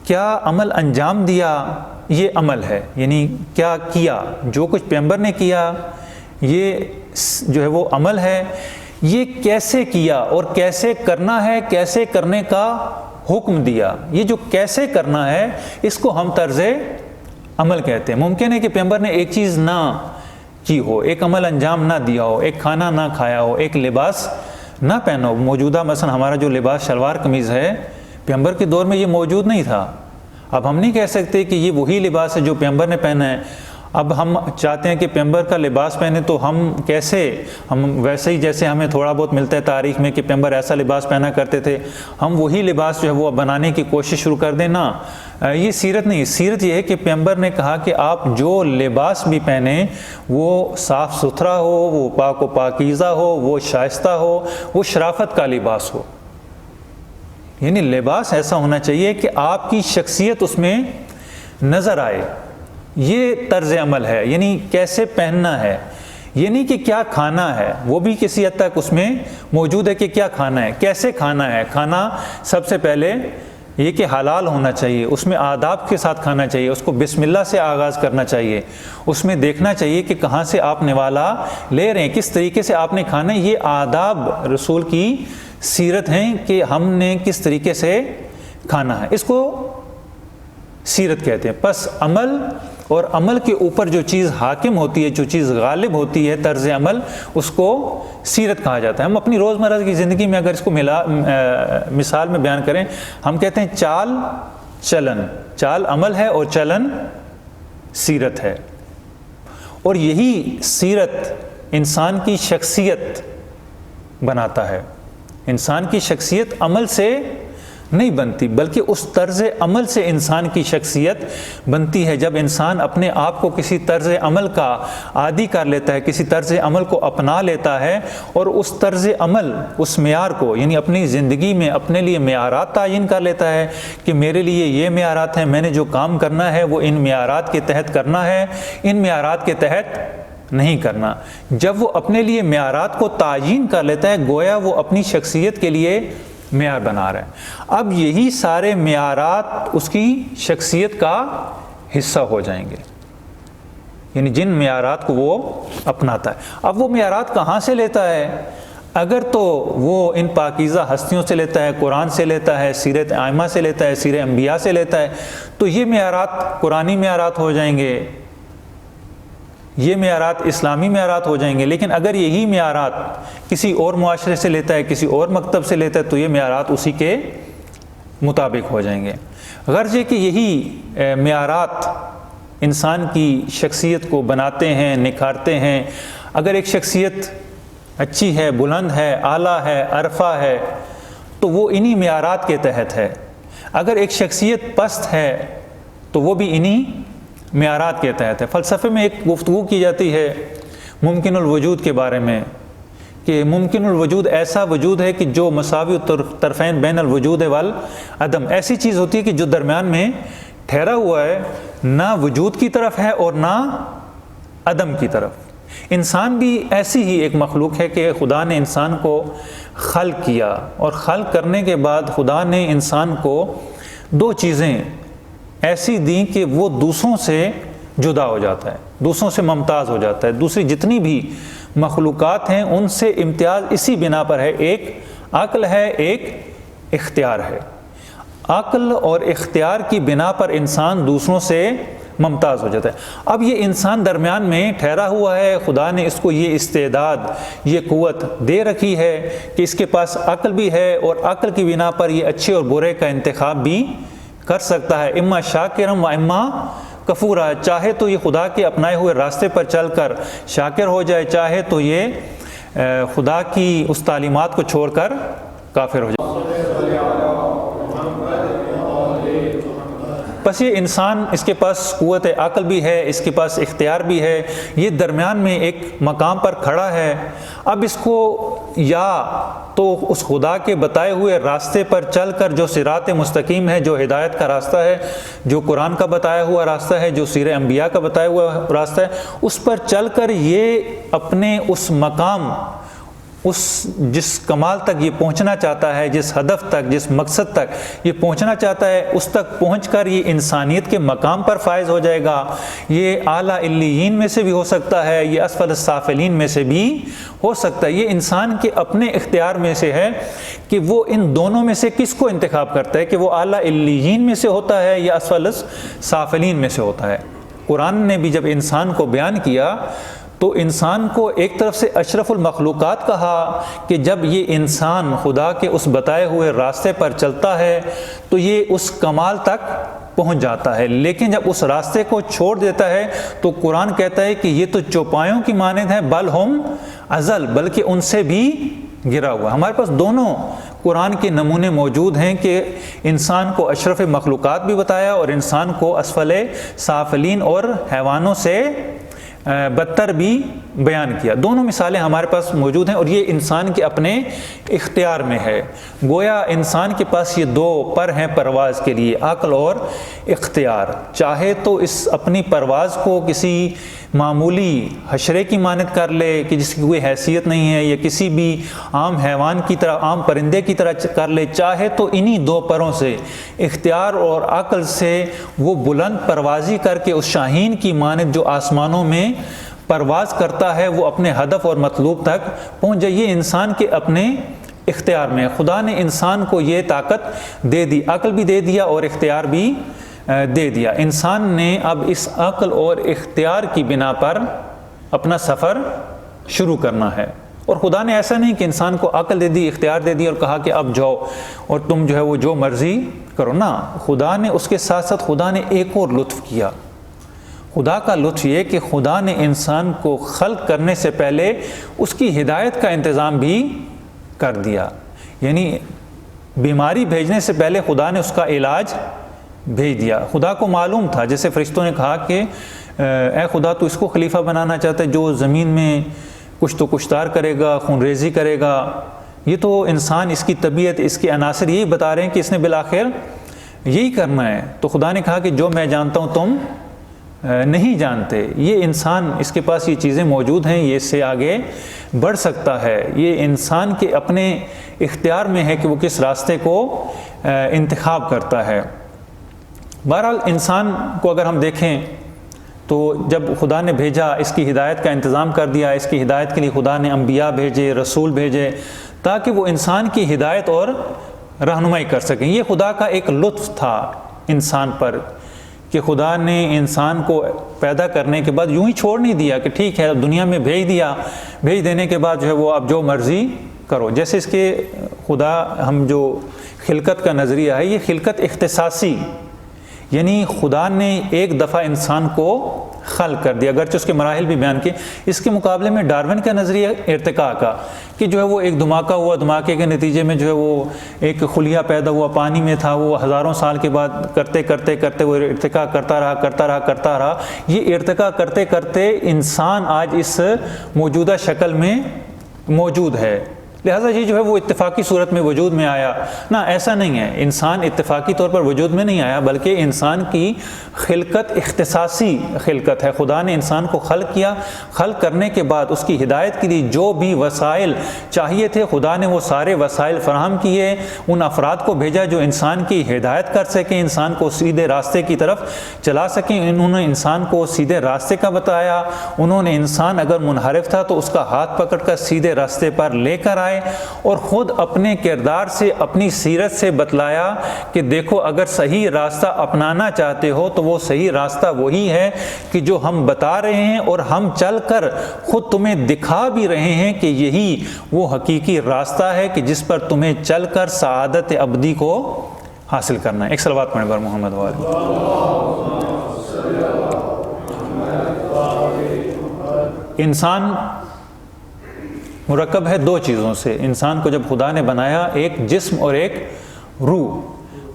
کیا عمل انجام دیا یہ عمل ہے. یعنی کیا کیا، جو کچھ پیغمبر نے کیا یہ جو ہے وہ عمل ہے. یہ کیسے کیا اور کیسے کرنا ہے، کیسے کرنے کا حکم دیا، یہ جو کیسے کرنا ہے اس کو ہم طرز عمل کہتے ہیں. ممکن ہے کہ پیغمبر نے ایک چیز نہ کی ہو، ایک عمل انجام نہ دیا ہو، ایک کھانا نہ کھایا ہو، ایک لباس نہ پہنا ہو. موجودہ مثلا ہمارا جو لباس شلوار قمیض ہے، پیغمبر کے دور میں یہ موجود نہیں تھا. اب ہم نہیں کہہ سکتے کہ یہ وہی لباس ہے جو پیغمبر نے پہنا ہے. اب ہم چاہتے ہیں کہ پیغمبر کا لباس پہنے تو ہم کیسے، ہم ویسے ہی جیسے ہمیں تھوڑا بہت ملتا ہے تاریخ میں کہ پیغمبر ایسا لباس پہنا کرتے تھے، ہم وہی لباس جو ہے وہ بنانے کی کوشش شروع کر دیں. نا، یہ سیرت نہیں. سیرت یہ ہے کہ پیغمبر نے کہا کہ آپ جو لباس بھی پہنیں وہ صاف ستھرا ہو، وہ پاک و پاکیزہ ہو، وہ شائستہ ہو، وہ شرافت کا لباس ہو. یعنی لباس ایسا ہونا چاہیے کہ آپ کی شخصیت اس میں نظر آئے. یہ طرز عمل ہے. یعنی کیسے پہننا ہے، یہ نہیں کہ کیا کھانا ہے، وہ بھی کسی حد تک اس میں موجود ہے کہ کیا کھانا ہے، کیسے کھانا ہے. کھانا سب سے پہلے یہ کہ حلال ہونا چاہیے، اس میں آداب کے ساتھ کھانا چاہیے، اس کو بسم اللہ سے آغاز کرنا چاہیے، اس میں دیکھنا چاہیے کہ کہاں سے آپ نوالا لے رہے ہیں، کس طریقے سے آپ نے کھانا ہے. یہ آداب رسول کی سیرت ہیں کہ ہم نے کس طریقے سے کھانا ہے. اس کو سیرت کہتے ہیں. پس عمل اور عمل کے اوپر جو چیز حاکم ہوتی ہے، جو چیز غالب ہوتی ہے، طرز عمل، اس کو سیرت کہا جاتا ہے۔ ہم اپنی روزمرہ کی زندگی میں اگر اس کو مثال میں بیان کریں، ہم کہتے ہیں چال چلن، چال عمل ہے اور چلن سیرت ہے، اور یہی سیرت انسان کی شخصیت بناتا ہے۔ انسان کی شخصیت عمل سے نہیں بنتی، بلکہ اس طرز عمل سے انسان کی شخصیت بنتی ہے۔ جب انسان اپنے آپ کو کسی طرز عمل کا عادی کر لیتا ہے، کسی طرز عمل کو اپنا لیتا ہے، اور اس طرز عمل، اس معیار کو، یعنی اپنی زندگی میں اپنے لیے معیارات تعین کر لیتا ہے کہ میرے لیے یہ معیارات ہیں، میں نے جو کام کرنا ہے وہ ان معیارات کے تحت کرنا ہے، ان معیارات کے تحت نہیں کرنا۔ جب وہ اپنے لیے معیارات کو تعین کر لیتا ہے، گویا وہ اپنی شخصیت کے لیے معیار بنا رہا ہے۔ اب یہی سارے معیارات اس کی شخصیت کا حصہ ہو جائیں گے، یعنی جن معیارات کو وہ اپناتا ہے۔ اب وہ معیارات کہاں سے لیتا ہے؟ اگر تو وہ ان پاکیزہ ہستیوں سے لیتا ہے، قرآن سے لیتا ہے، سیرت ائمہ سے لیتا ہے، سیر انبیاء سے لیتا ہے، تو یہ معیارات قرآنی معیارات ہو جائیں گے، یہ معیارات اسلامی معیارات ہو جائیں گے۔ لیکن اگر یہی معیارات کسی اور معاشرے سے لیتا ہے، کسی اور مکتب سے لیتا ہے، تو یہ معیارات اسی کے مطابق ہو جائیں گے۔ غرض یہ کہ یہی معیارات انسان کی شخصیت کو بناتے ہیں، نکھارتے ہیں۔ اگر ایک شخصیت اچھی ہے، بلند ہے، اعلیٰ ہے، عرفہ ہے، تو وہ انہی معیارات کے تحت ہے۔ اگر ایک شخصیت پست ہے تو وہ بھی انہی معیارات کے تحت ہے۔ فلسفے میں ایک گفتگو کی جاتی ہے ممکن الوجود کے بارے میں، کہ ممکن الوجود ایسا وجود ہے کہ جو مساوی طرفین بین الوجود والعدم، ایسی چیز ہوتی ہے کہ جو درمیان میں ٹھہرا ہوا ہے، نہ وجود کی طرف ہے اور نہ عدم کی طرف۔ انسان بھی ایسی ہی ایک مخلوق ہے کہ خدا نے انسان کو خلق کیا، اور خلق کرنے کے بعد خدا نے انسان کو دو چیزیں ایسی دیں کہ وہ دوسروں سے جدا ہو جاتا ہے، دوسروں سے ممتاز ہو جاتا ہے۔ دوسری جتنی بھی مخلوقات ہیں ان سے امتیاز اسی بنا پر ہے، ایک عقل ہے، ایک اختیار ہے۔ عقل اور اختیار کی بنا پر انسان دوسروں سے ممتاز ہو جاتا ہے۔ اب یہ انسان درمیان میں ٹھہرا ہوا ہے، خدا نے اس کو یہ استعداد، یہ قوت دے رکھی ہے کہ اس کے پاس عقل بھی ہے، اور عقل کی بنا پر یہ اچھے اور برے کا انتخاب بھی کر سکتا ہے، اما شاکرم و اما کفورا۔ چاہے تو یہ خدا کے اپنائے ہوئے راستے پر چل کر شاکر ہو جائے، چاہے تو یہ خدا کی اس تعلیمات کو چھوڑ کر کافر ہو جائے۔ بس یہ انسان، اس کے پاس قوت عقل بھی ہے، اس کے پاس اختیار بھی ہے، یہ درمیان میں ایک مقام پر کھڑا ہے۔ اب اس کو یا تو اس خدا کے بتائے ہوئے راستے پر چل کر، جو صراط مستقیم ہے، جو ہدایت کا راستہ ہے، جو قرآن کا بتایا ہوا راستہ ہے، جو سیر انبیاء کا بتایا ہوا راستہ ہے، اس پر چل کر یہ اپنے اس مقام، جس کمال تک یہ پہنچنا چاہتا ہے، جس ہدف تک، جس مقصد تک یہ پہنچنا چاہتا ہے، اس تک پہنچ کر یہ انسانیت کے مقام پر فائز ہو جائے گا۔ یہ اعلیٰ علیین میں سے بھی ہو سکتا ہے، یہ اسفل السافلین میں سے بھی ہو سکتا ہے۔ یہ انسان کے اپنے اختیار میں سے ہے کہ وہ ان دونوں میں سے کس کو انتخاب کرتا ہے، کہ وہ اعلیٰ علیین میں سے ہوتا ہے یا اسفل السافلین میں سے ہوتا ہے۔ قرآن نے بھی جب انسان کو بیان کیا تو انسان کو ایک طرف سے اشرف المخلوقات کہا کہ جب یہ انسان خدا کے اس بتائے ہوئے راستے پر چلتا ہے تو یہ اس کمال تک پہنچ جاتا ہے، لیکن جب اس راستے کو چھوڑ دیتا ہے تو قرآن کہتا ہے کہ یہ تو چوپایوں کی مانند ہے، بل ہم ازل، بلکہ ان سے بھی گرا ہوا۔ ہمارے پاس دونوں قرآن کے نمونے موجود ہیں کہ انسان کو اشرف مخلوقات بھی بتایا اور انسان کو اسفل سافلین اور حیوانوں سے بدتر بھی بیان کیا۔ دونوں مثالیں ہمارے پاس موجود ہیں، اور یہ انسان کے اپنے اختیار میں ہے۔ گویا انسان کے پاس یہ دو پر ہیں پرواز کے لیے، عقل اور اختیار۔ چاہے تو اس اپنی پرواز کو کسی معمولی حشرے کی مانند کر لے کہ جس کی کوئی حیثیت نہیں ہے، یا کسی بھی عام حیوان کی طرح، عام پرندے کی طرح کر لے، چاہے تو انہی دو پروں سے، اختیار اور عقل سے، وہ بلند پروازی کر کے اس شاہین کی مانند جو آسمانوں میں پرواز کرتا ہے، وہ اپنے ہدف اور مطلوب تک پہنچ جائے۔ یہ انسان کے اپنے اختیار میں، خدا نے انسان کو یہ طاقت دے دی، عقل بھی دے دیا اور اختیار بھی دے دیا۔ انسان نے اب اس عقل اور اختیار کی بنا پر اپنا سفر شروع کرنا ہے۔ اور خدا نے ایسا نہیں کہ انسان کو عقل دے دی، اختیار دے دی اور کہا کہ اب جاؤ اور تم جو ہے وہ جو مرضی کرو، نہ، خدا نے اس کے ساتھ ساتھ خدا نے ایک اور لطف کیا۔ خدا کا لطف یہ کہ خدا نے انسان کو خلق کرنے سے پہلے اس کی ہدایت کا انتظام بھی کر دیا، یعنی بیماری بھیجنے سے پہلے خدا نے اس کا علاج بھیج دیا۔ خدا کو معلوم تھا، جیسے فرشتوں نے کہا کہ اے خدا تو اس کو خلیفہ بنانا چاہتا ہے جو زمین میں کچھ تو کشتار کرے گا، خون ریزی کرے گا، یہ تو انسان، اس کی طبیعت، اس کے عناصر یہی بتا رہے ہیں کہ اس نے بالآخر یہی کرنا ہے۔ تو خدا نے کہا کہ جو میں جانتا ہوں تم نہیں جانتے، یہ انسان، اس کے پاس یہ چیزیں موجود ہیں، یہ اس سے آگے بڑھ سکتا ہے، یہ انسان کے اپنے اختیار میں ہے کہ وہ کس راستے کو انتخاب کرتا ہے۔ بہرحال انسان کو اگر ہم دیکھیں تو جب خدا نے بھیجا، اس کی ہدایت کا انتظام کر دیا، اس کی ہدایت کے لیے خدا نے انبیاء بھیجے، رسول بھیجے، تاکہ وہ انسان کی ہدایت اور رہنمائی کر سکیں۔ یہ خدا کا ایک لطف تھا انسان پر کہ خدا نے انسان کو پیدا کرنے کے بعد یوں ہی چھوڑ نہیں دیا کہ ٹھیک ہے دنیا میں بھیج دیا، بھیج دینے کے بعد جو ہے وہ اب جو مرضی کرو۔ جیسے اس کے خدا، ہم جو خلقت کا نظریہ ہے، یہ خلقت اختصاصی، یعنی خدا نے ایک دفعہ انسان کو خلق کر دیا، اگرچہ اس کے مراحل بھی بیان کیے۔ اس کے مقابلے میں ڈارون کا نظریہ ارتقاء کا، کہ جو ہے وہ ایک دھماکہ ہوا، دھماکے کے نتیجے میں جو ہے وہ ایک خلیہ پیدا ہوا، پانی میں تھا، وہ ہزاروں سال کے بعد کرتے کرتے کرتے وہ ارتقاء کرتا رہا۔ یہ ارتقاء کرتے کرتے انسان آج اس موجودہ شکل میں موجود ہے۔ لہٰذا یہ جو ہے وہ اتفاقی صورت میں وجود میں آیا، نہ، ایسا نہیں ہے، انسان اتفاقی طور پر وجود میں نہیں آیا، بلکہ انسان کی خلقت اختصاصی خلقت ہے۔ خدا نے انسان کو خلق کیا، خلق کرنے کے بعد اس کی ہدایت کے لیے جو بھی وسائل چاہیے تھے، خدا نے وہ سارے وسائل فراہم کیے، ان افراد کو بھیجا جو انسان کی ہدایت کر سکیں، انسان کو سیدھے راستے کی طرف چلا سکیں۔ انہوں نے انسان کو سیدھے راستے کا بتایا، انہوں نے انسان اگر منحرف تھا تو اس کا ہاتھ پکڑ کر سیدھے راستے پر لے کر آئے، اور خود اپنے کردار سے، اپنی سیرت سے بتلایا کہ دیکھو اگر صحیح راستہ اپنانا چاہتے ہو تو وہ صحیح راستہ وہی ہے کہ جو ہم بتا رہے ہیں، اور ہم چل کر خود تمہیں دکھا بھی رہے ہیں کہ یہی وہ حقیقی راستہ ہے کہ جس پر تمہیں چل کر سعادت ابدی کو حاصل کرنا ہے۔ ایک صلوات پڑھیں بر محمد والے۔ انسان مرکب ہے دو چیزوں سے۔ انسان کو جب خدا نے بنایا، ایک جسم اور ایک روح۔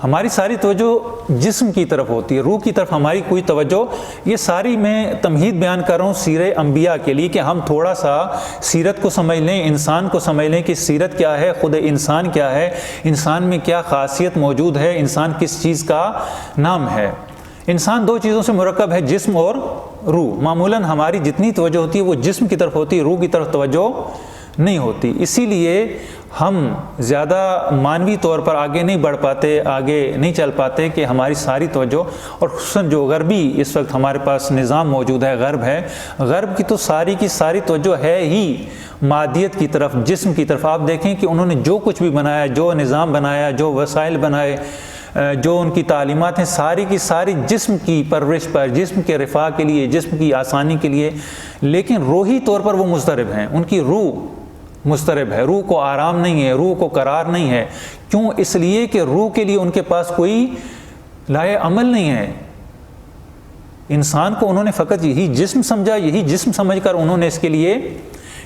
ہماری ساری توجہ جسم کی طرف ہوتی ہے، روح کی طرف ہماری کوئی توجہ، یہ ساری میں تمہید بیان کر رہا ہوں سیرے انبیاء کے لیے کہ ہم تھوڑا سا سیرت کو سمجھ لیں، انسان کو سمجھ لیں کہ سیرت کیا ہے، خود انسان کیا ہے، انسان میں کیا خاصیت موجود ہے، انسان کس چیز کا نام ہے۔ انسان دو چیزوں سے مرکب ہے، جسم اور روح۔ معمولاً ہماری جتنی توجہ ہوتی ہے وہ جسم کی طرف ہوتی ہے، روح کی طرف توجہ نہیں ہوتی۔ اسی لیے ہم زیادہ مانوی طور پر آگے نہیں بڑھ پاتے، آگے نہیں چل پاتے کہ ہماری ساری توجہ، اور خصوصاً جو غربی اس وقت ہمارے پاس نظام موجود ہے، غرب ہے، غرب کی تو ساری کی ساری توجہ ہے ہی مادیت کی طرف، جسم کی طرف۔ آپ دیکھیں کہ انہوں نے جو کچھ بھی بنایا، جو نظام بنایا، جو وسائل بنائے، جو ان کی تعلیمات ہیں، ساری کی ساری جسم کی پرورش پر، جسم کے رفاہ کے لیے، جسم کی آسانی کے لیے، لیکن روحی طور پر وہ مضطرب ہیں، ان کی روح مضطرب ہے، روح کو آرام نہیں ہے، روح کو قرار نہیں ہے۔ کیوں؟ اس لیے کہ روح کے لیے ان کے پاس کوئی لائے عمل نہیں ہے۔ انسان کو انہوں نے فقط یہی جسم سمجھا، یہی جسم سمجھ کر انہوں نے اس کے لیے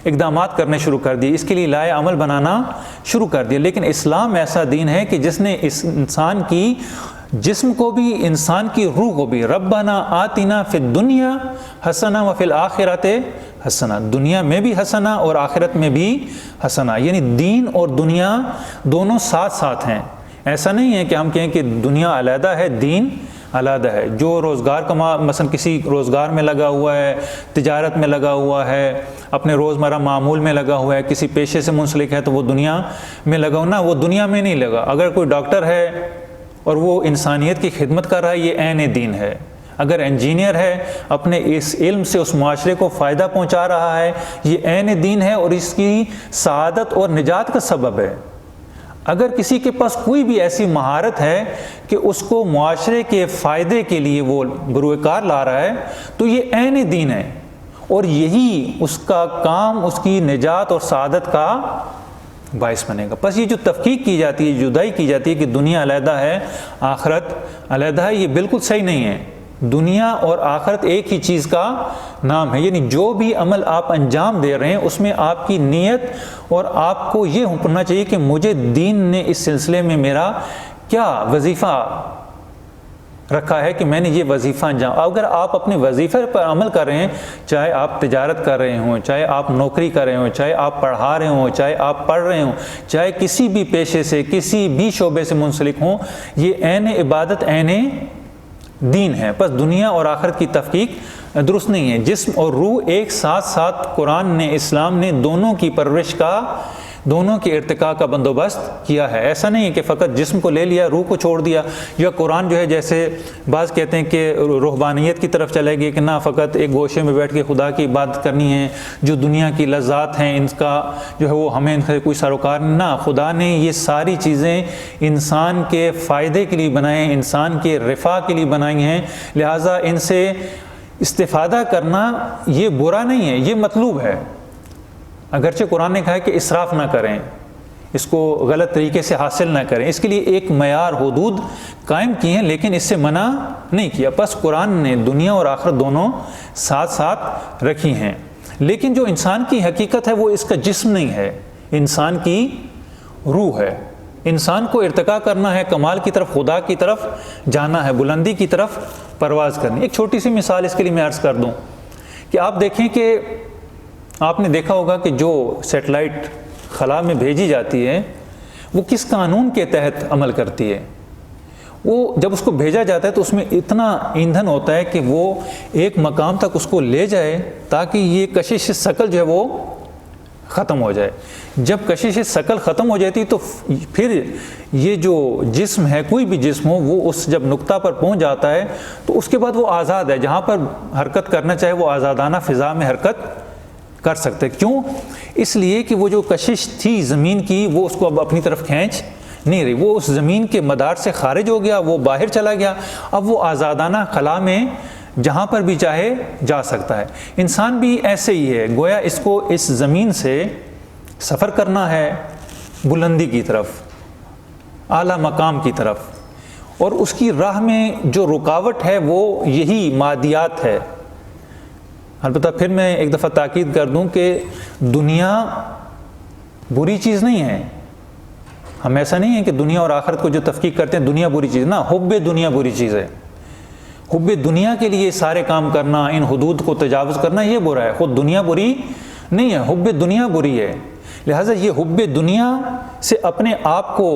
اقدامات کرنے شروع کر دیے، اس کے لیے لائے عمل بنانا شروع کر دیا۔ لیکن اسلام ایسا دین ہے کہ جس نے اس انسان کی جسم کو بھی، انسان کی روح کو بھی، ربنا آتنا فی الدنیا حسنہ وفی الآخرۃ حسنہ، دنیا میں بھی حسنہ اور آخرت میں بھی حسنہ، یعنی دین اور دنیا دونوں ساتھ ساتھ ہیں۔ ایسا نہیں ہے کہ ہم کہیں کہ دنیا علیحدہ ہے، دین علیحدہ ہے۔ جو روزگار مثلا کسی روزگار میں لگا ہوا ہے، تجارت میں لگا ہوا ہے، اپنے روزمرہ معمول میں لگا ہوا ہے، کسی پیشے سے منسلک ہے تو وہ دنیا میں لگا ہوا، نہ، وہ دنیا میں نہیں لگا۔ اگر کوئی ڈاکٹر ہے اور وہ انسانیت کی خدمت کر رہا ہے، یہ عین دین ہے۔ اگر انجینئر ہے، اپنے اس علم سے اس معاشرے کو فائدہ پہنچا رہا ہے، یہ عین دین ہے اور اس کی سعادت اور نجات کا سبب ہے۔ اگر کسی کے پاس کوئی بھی ایسی مہارت ہے کہ اس کو معاشرے کے فائدے کے لیے وہ بروئے کار لا رہا ہے تو یہ عین دین ہے، اور یہی اس کا کام اس کی نجات اور سعادت کا باعث بنے گا۔ بس یہ جو تفکیک کی جاتی ہے، جدائی کی جاتی ہے کہ دنیا علیحدہ ہے آخرت علیحدہ ہے، یہ بالکل صحیح نہیں ہے۔ دنیا اور آخرت ایک ہی چیز کا نام ہے، یعنی جو بھی عمل آپ انجام دے رہے ہیں اس میں آپ کی نیت اور آپ کو یہ ہونا چاہیے کہ مجھے دین نے اس سلسلے میں میرا کیا وظیفہ رکھا ہے کہ میں نے یہ وظیفہ انجام۔ اگر آپ اپنے وظیفے پر عمل کر رہے ہیں، چاہے آپ تجارت کر رہے ہوں، چاہے آپ نوکری کر رہے ہوں، چاہے آپ پڑھا رہے ہوں، چاہے آپ پڑھ رہے ہوں، چاہے کسی بھی پیشے سے کسی بھی شعبے سے منسلک ہوں، یہ عین عبادت عین دین ہے۔ بس دنیا اور آخرت کی تفکیک درست نہیں ہے۔ جسم اور روح ایک ساتھ ساتھ قرآن نے، اسلام نے دونوں کی پرورش کا، دونوں کے ارتقاء کا بندوبست کیا ہے۔ ایسا نہیں ہے کہ فقط جسم کو لے لیا، روح کو چھوڑ دیا، یا قرآن جو ہے جیسے بعض کہتے ہیں کہ روحانیت کی طرف چلے گئے کہ نہ فقط ایک گوشے میں بیٹھ کے خدا کی عبادت کرنی ہے، جو دنیا کی لذات ہیں ان کا جو ہے وہ ہمیں ان سے کوئی سروکار نہیں۔ نہ، خدا نے یہ ساری چیزیں انسان کے فائدے کے لیے بنائے ہیں، انسان کے رفاہ کے لیے بنائی ہیں، لہٰذا ان سے استفادہ کرنا یہ برا نہیں ہے، یہ مطلوب ہے۔ اگرچہ قرآن نے کہا ہے کہ اسراف نہ کریں، اس کو غلط طریقے سے حاصل نہ کریں، اس کے لیے ایک معیار حدود قائم کی ہیں، لیکن اس سے منع نہیں کیا۔ بس قرآن نے دنیا اور آخرت دونوں ساتھ ساتھ رکھی ہیں، لیکن جو انسان کی حقیقت ہے وہ اس کا جسم نہیں ہے، انسان کی روح ہے۔ انسان کو ارتقاء کرنا ہے، کمال کی طرف، خدا کی طرف جانا ہے، بلندی کی طرف پرواز کرنی۔ ایک چھوٹی سی مثال اس کے لیے میں عرض کر دوں کہ آپ دیکھیں کہ آپ نے دیکھا ہوگا کہ جو سیٹلائٹ خلا میں بھیجی جاتی ہے وہ کس قانون کے تحت عمل کرتی ہے؟ وہ جب اس کو بھیجا جاتا ہے تو اس میں اتنا ایندھن ہوتا ہے کہ وہ ایک مقام تک اس کو لے جائے تاکہ یہ کشش ثقل جو ہے وہ ختم ہو جائے۔ جب کشش ثقل ختم ہو جاتی تو پھر یہ جو جسم ہے، کوئی بھی جسم ہو، وہ اس جب نقطہ پر پہنچ جاتا ہے تو اس کے بعد وہ آزاد ہے، جہاں پر حرکت کرنا چاہے وہ آزادانہ فضا میں حرکت کر سکتے۔ کیوں؟ اس لیے کہ وہ جو کشش تھی زمین کی وہ اس کو اب اپنی طرف کھینچ نہیں رہی، وہ اس زمین کے مدار سے خارج ہو گیا، وہ باہر چلا گیا، اب وہ آزادانہ خلا میں جہاں پر بھی چاہے جا سکتا ہے۔ انسان بھی ایسے ہی ہے، گویا اس کو اس زمین سے سفر کرنا ہے بلندی کی طرف، اعلیٰ مقام کی طرف، اور اس کی راہ میں جو رکاوٹ ہے وہ یہی مادیات ہے۔ البتہ پھر میں ایک دفعہ تاکید کر دوں کہ دنیا بری چیز نہیں ہے، ہم ایسا نہیں ہے کہ دنیا اور آخرت کو جو تفکیک کرتے ہیں دنیا بری چیز، نہ، حب دنیا بری چیز ہے۔ حب دنیا کے لیے سارے کام کرنا، ان حدود کو تجاوز کرنا یہ برا ہے، خود دنیا بری نہیں ہے، حب دنیا بری ہے۔ لہٰذا یہ حب دنیا سے اپنے آپ کو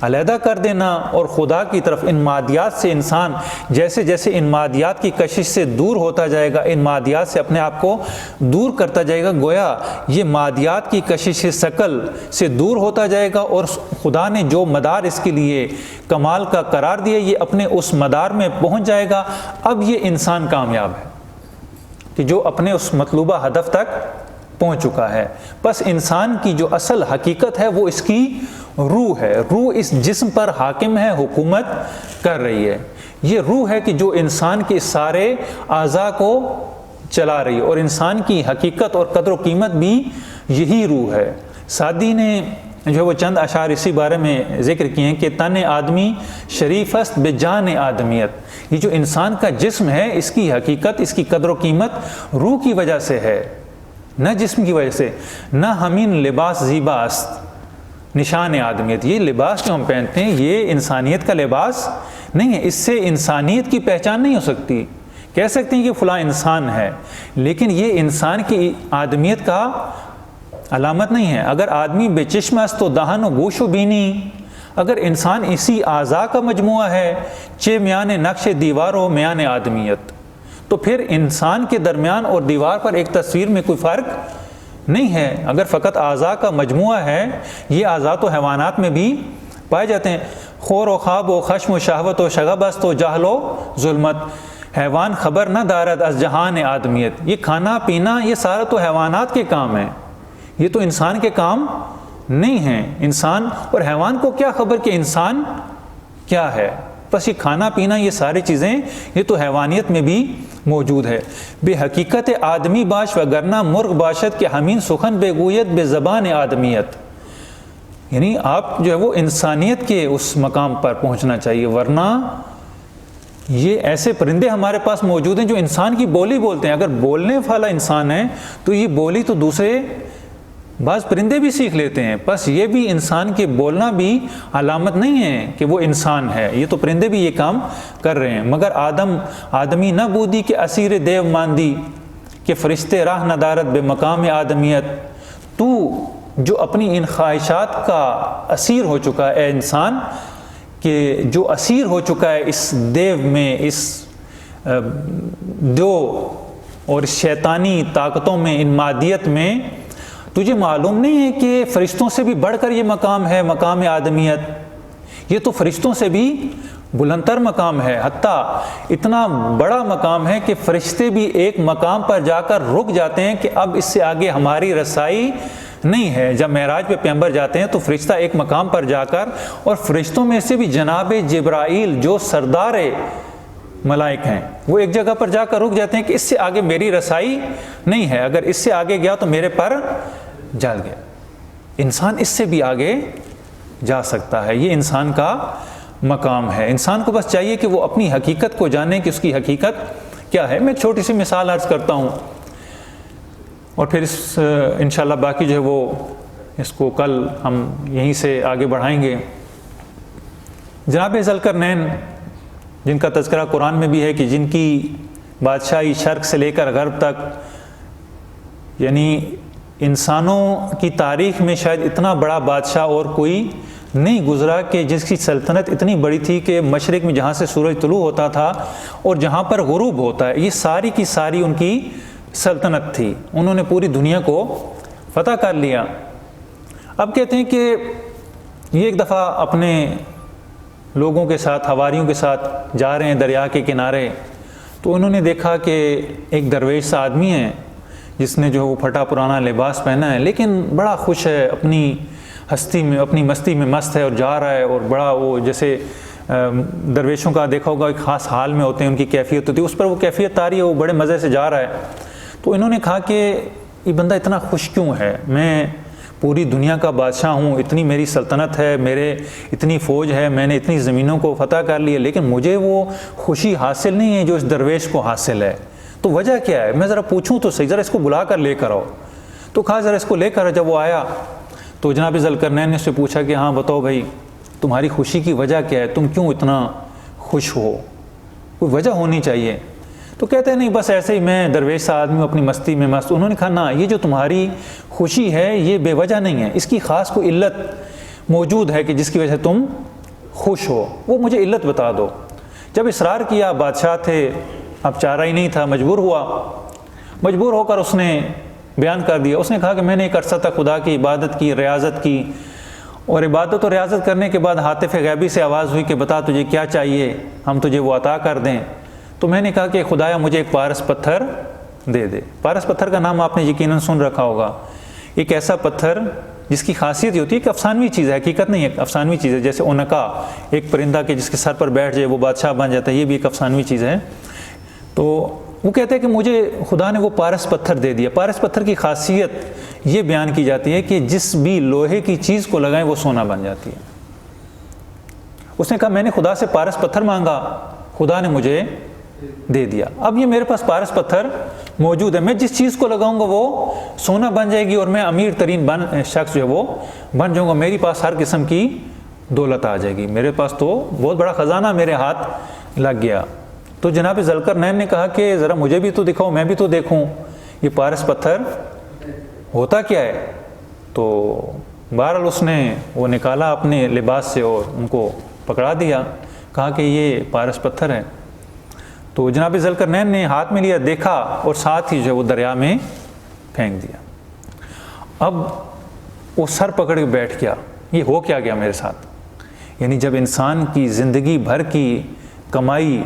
علیحدہ کر دینا اور خدا کی طرف، ان مادیات سے انسان جیسے جیسے ان مادیات کی کشش سے دور ہوتا جائے گا، ان مادیات سے اپنے آپ کو دور کرتا جائے گا، گویا یہ مادیات کی کشش ثقل سے دور ہوتا جائے گا، اور خدا نے جو مدار اس کے لیے کمال کا قرار دیا یہ اپنے اس مدار میں پہنچ جائے گا۔ اب یہ انسان کامیاب ہے کہ جو اپنے اس مطلوبہ ہدف تک پہنچ چکا ہے۔ بس انسان کی جو اصل حقیقت ہے وہ اس کی روح ہے، روح اس جسم پر حاکم ہے، حکومت کر رہی ہے۔ یہ روح ہے کہ جو انسان کے سارے اعضاء کو چلا رہی ہے، اور انسان کی حقیقت اور قدر و قیمت بھی یہی روح ہے۔ سعدی نے جو ہے وہ چند اشعار اسی بارے میں ذکر کیے ہیں کہ تن آدمی شریف است بے جان آدمیت، یہ جو انسان کا جسم ہے اس کی حقیقت، اس کی قدر و قیمت روح کی وجہ سے ہے، نہ جسم کی وجہ سے۔ نہ ہمین لباس زیبا است نشان آدمیت، یہ لباس جو ہم پہنتے ہیں یہ انسانیت کا لباس نہیں ہے، اس سے انسانیت کی پہچان نہیں ہو سکتی۔ کہہ سکتے ہیں کہ فلاں انسان ہے، لیکن یہ انسان کی آدمیت کا علامت نہیں ہے۔ اگر آدمی بے چشم است تو دہن و گوش و بینی، اگر انسان اسی اعضاء کا مجموعہ ہے، چے میان نقش دیوار و میان آدمیت، تو پھر انسان کے درمیان اور دیوار پر ایک تصویر میں کوئی فرق نہیں ہے۔ اگر فقط اعضاء کا مجموعہ ہے، یہ اعضاء تو حیوانات میں بھی پائے جاتے ہیں، خور و خواب و خشم و شہوت و شغب است و جہل و ظلمت، حیوان خبر نہ دارد از جہان آدمیت، یہ کھانا پینا یہ سارا تو حیوانات کے کام ہیں، یہ تو انسان کے کام نہیں ہیں انسان اور حیوان کو کیا خبر کہ انسان کیا ہے، بس یہ کھانا پینا یہ ساری چیزیں یہ تو حیوانیت میں بھی موجود ہے۔ بے حقیقت آدمی باش وگرنہ مرغ باشد کہ ہمین سخن بے گویت بے زبان آدمیت، یعنی آپ جو ہے وہ انسانیت کے اس مقام پر پہنچنا چاہیے، ورنہ یہ ایسے پرندے ہمارے پاس موجود ہیں جو انسان کی بولی بولتے ہیں۔ اگر بولنے والا انسان ہے تو یہ بولی تو دوسرے بعض پرندے بھی سیکھ لیتے ہیں، بس یہ بھی انسان کے بولنا بھی علامت نہیں ہے کہ وہ انسان ہے، یہ تو پرندے بھی یہ کام کر رہے ہیں۔ مگر آدمی نہ بودی کہ اسیر دیو ماندی کہ فرشتے راہ ندارت بے مقام آدمیت، تو جو اپنی ان خواہشات کا اسیر ہو چکا ہے اے انسان، کہ جو اسیر ہو چکا ہے اس دیو میں، اس دو اور شیطانی طاقتوں میں، ان مادیت میں، تجھے معلوم نہیں ہے کہ فرشتوں سے بھی بڑھ کر یہ مقام ہے، مقام آدمیت، یہ تو فرشتوں سے بھی بلندتر مقام ہے، حتیٰ اتنا بڑا مقام ہے کہ فرشتے بھی ایک مقام پر جا کر رک جاتے ہیں کہ اب اس سے آگے ہماری رسائی نہیں ہے۔ جب معراج پہ پیغمبر جاتے ہیں تو فرشتہ ایک مقام پر جا کر، اور فرشتوں میں سے بھی جناب جبرائیل جو سردار ملائک ہیں، وہ ایک جگہ پر جا کر رک جاتے ہیں کہ اس سے آگے میری رسائی نہیں ہے، اگر اس سے آگے گیا تو میرے پر جل گیا۔ انسان اس سے بھی آگے جا سکتا ہے، یہ انسان کا مقام ہے۔ انسان کو بس چاہیے کہ وہ اپنی حقیقت کو جانے کہ اس کی حقیقت کیا ہے۔ میں ایک چھوٹی سی مثال عرض کرتا ہوں اور پھر انشاءاللہ باقی جو ہے وہ اس کو کل ہم یہیں سے آگے بڑھائیں گے۔ جناب ذوالقرنین جن کا تذکرہ قرآن میں بھی ہے کہ جن کی بادشاہی شرق سے لے کر غرب تک، یعنی انسانوں کی تاریخ میں شاید اتنا بڑا بادشاہ اور کوئی نہیں گزرا کہ جس کی سلطنت اتنی بڑی تھی کہ مشرق میں جہاں سے سورج طلوع ہوتا تھا اور جہاں پر غروب ہوتا ہے، یہ ساری کی ساری ان کی سلطنت تھی، انہوں نے پوری دنیا کو فتح کر لیا۔ اب کہتے ہیں کہ یہ ایک دفعہ اپنے لوگوں کے ساتھ، حواریوں کے ساتھ جا رہے ہیں دریا کے کنارے، تو انہوں نے دیکھا کہ ایک درویش سا آدمی ہے جس نے جو وہ پھٹا پرانا لباس پہنا ہے، لیکن بڑا خوش ہے، اپنی ہستی میں، اپنی مستی میں مست ہے اور جا رہا ہے، اور بڑا وہ جیسے درویشوں کا دیکھا ہوگا ایک خاص حال میں ہوتے ہیں، ان کی کیفیت ہوتی ہے، اس پر وہ کیفیت آ رہی ہے، وہ بڑے مزے سے جا رہا ہے۔ تو انہوں نے کہا کہ یہ بندہ اتنا خوش کیوں ہے، میں پوری دنیا کا بادشاہ ہوں، اتنی میری سلطنت ہے، میرے اتنی فوج ہے، میں نے اتنی زمینوں کو فتح کر لی ہے، لیکن مجھے وہ خوشی حاصل نہیں ہے جو اس درویش کو حاصل ہے، تو وجہ کیا ہے؟ میں ذرا پوچھوں تو صحیح، ذرا اس کو بلا کر لے کر آؤ۔ تو کہا ذرا اس کو لے کر، جب وہ آیا تو جناب ذوالقرنین نے اس سے پوچھا کہ ہاں بتاؤ بھائی تمہاری خوشی کی وجہ کیا ہے، تم کیوں اتنا خوش ہو، کوئی وجہ ہونی چاہیے۔ تو کہتے ہیں نہیں بس ایسے ہی میں درویش سا آدمی ہوں، اپنی مستی میں مست۔ انہوں نے کہا نہ، یہ جو تمہاری خوشی ہے یہ بے وجہ نہیں ہے، اس کی خاص کوئی علت موجود ہے کہ جس کی وجہ سے تم خوش ہو، وہ مجھے علت بتا دو۔ جب اصرار کیا، بادشاہ تھے، اب چارہ ہی نہیں تھا، مجبور ہوا، مجبور ہو کر اس نے بیان کر دیا۔ اس نے کہا کہ میں نے ایک عرصہ تک خدا کی عبادت کی، ریاضت کی، اور عبادت اور ریاضت کرنے کے بعد ہاتف غیبی سے آواز ہوئی کہ بتا تجھے کیا چاہیے، ہم تجھے وہ عطا کر دیں۔ تو میں نے کہا کہ خدایا مجھے ایک پارس پتھر دے دے۔ پارس پتھر کا نام آپ نے یقیناً سن رکھا ہوگا، ایک ایسا پتھر جس کی خاصیت یہ ہوتی ہے کہ افسانوی چیز ہے، حقیقت نہیں ہے، افسانوی چیز ہے، جیسے اونکا ایک پرندہ کے جس کے سر پر بیٹھ جائے وہ بادشاہ بن جاتا ہے، یہ بھی ایک افسانوی چیز ہے۔ تو وہ کہتے ہیں کہ مجھے خدا نے وہ پارس پتھر دے دیا۔ پارس پتھر کی خاصیت یہ بیان کی جاتی ہے کہ جس بھی لوہے کی چیز کو لگائیں وہ سونا بن جاتی ہے۔ اس نے کہا میں نے خدا سے پارس پتھر مانگا، خدا نے مجھے دے دیا، اب یہ میرے پاس پارس پتھر موجود ہے، میں جس چیز کو لگاؤں گا وہ سونا بن جائے گی اور میں امیر ترین شخص جو ہے وہ بن جاؤں گا، میری پاس ہر قسم کی دولت آ جائے گی، میرے پاس تو بہت بڑا خزانہ میرے ہاتھ لگ گیا۔ تو جناب ذوالقرنین نے کہا کہ ذرا مجھے بھی تو دکھاؤ، میں بھی تو دیکھوں یہ پارس پتھر ہوتا کیا ہے۔ تو بہرحال اس نے وہ نکالا اپنے لباس سے اور ان کو پکڑا دیا، کہا کہ یہ پارس پتھر ہے۔ تو جناب ذوالقرنین نے ہاتھ میں لیا، دیکھا اور ساتھ ہی جو ہے وہ دریا میں پھینک دیا۔ اب وہ سر پکڑ کے بیٹھ گیا، یہ ہو کیا گیا میرے ساتھ؟ یعنی جب انسان کی زندگی بھر کی کمائی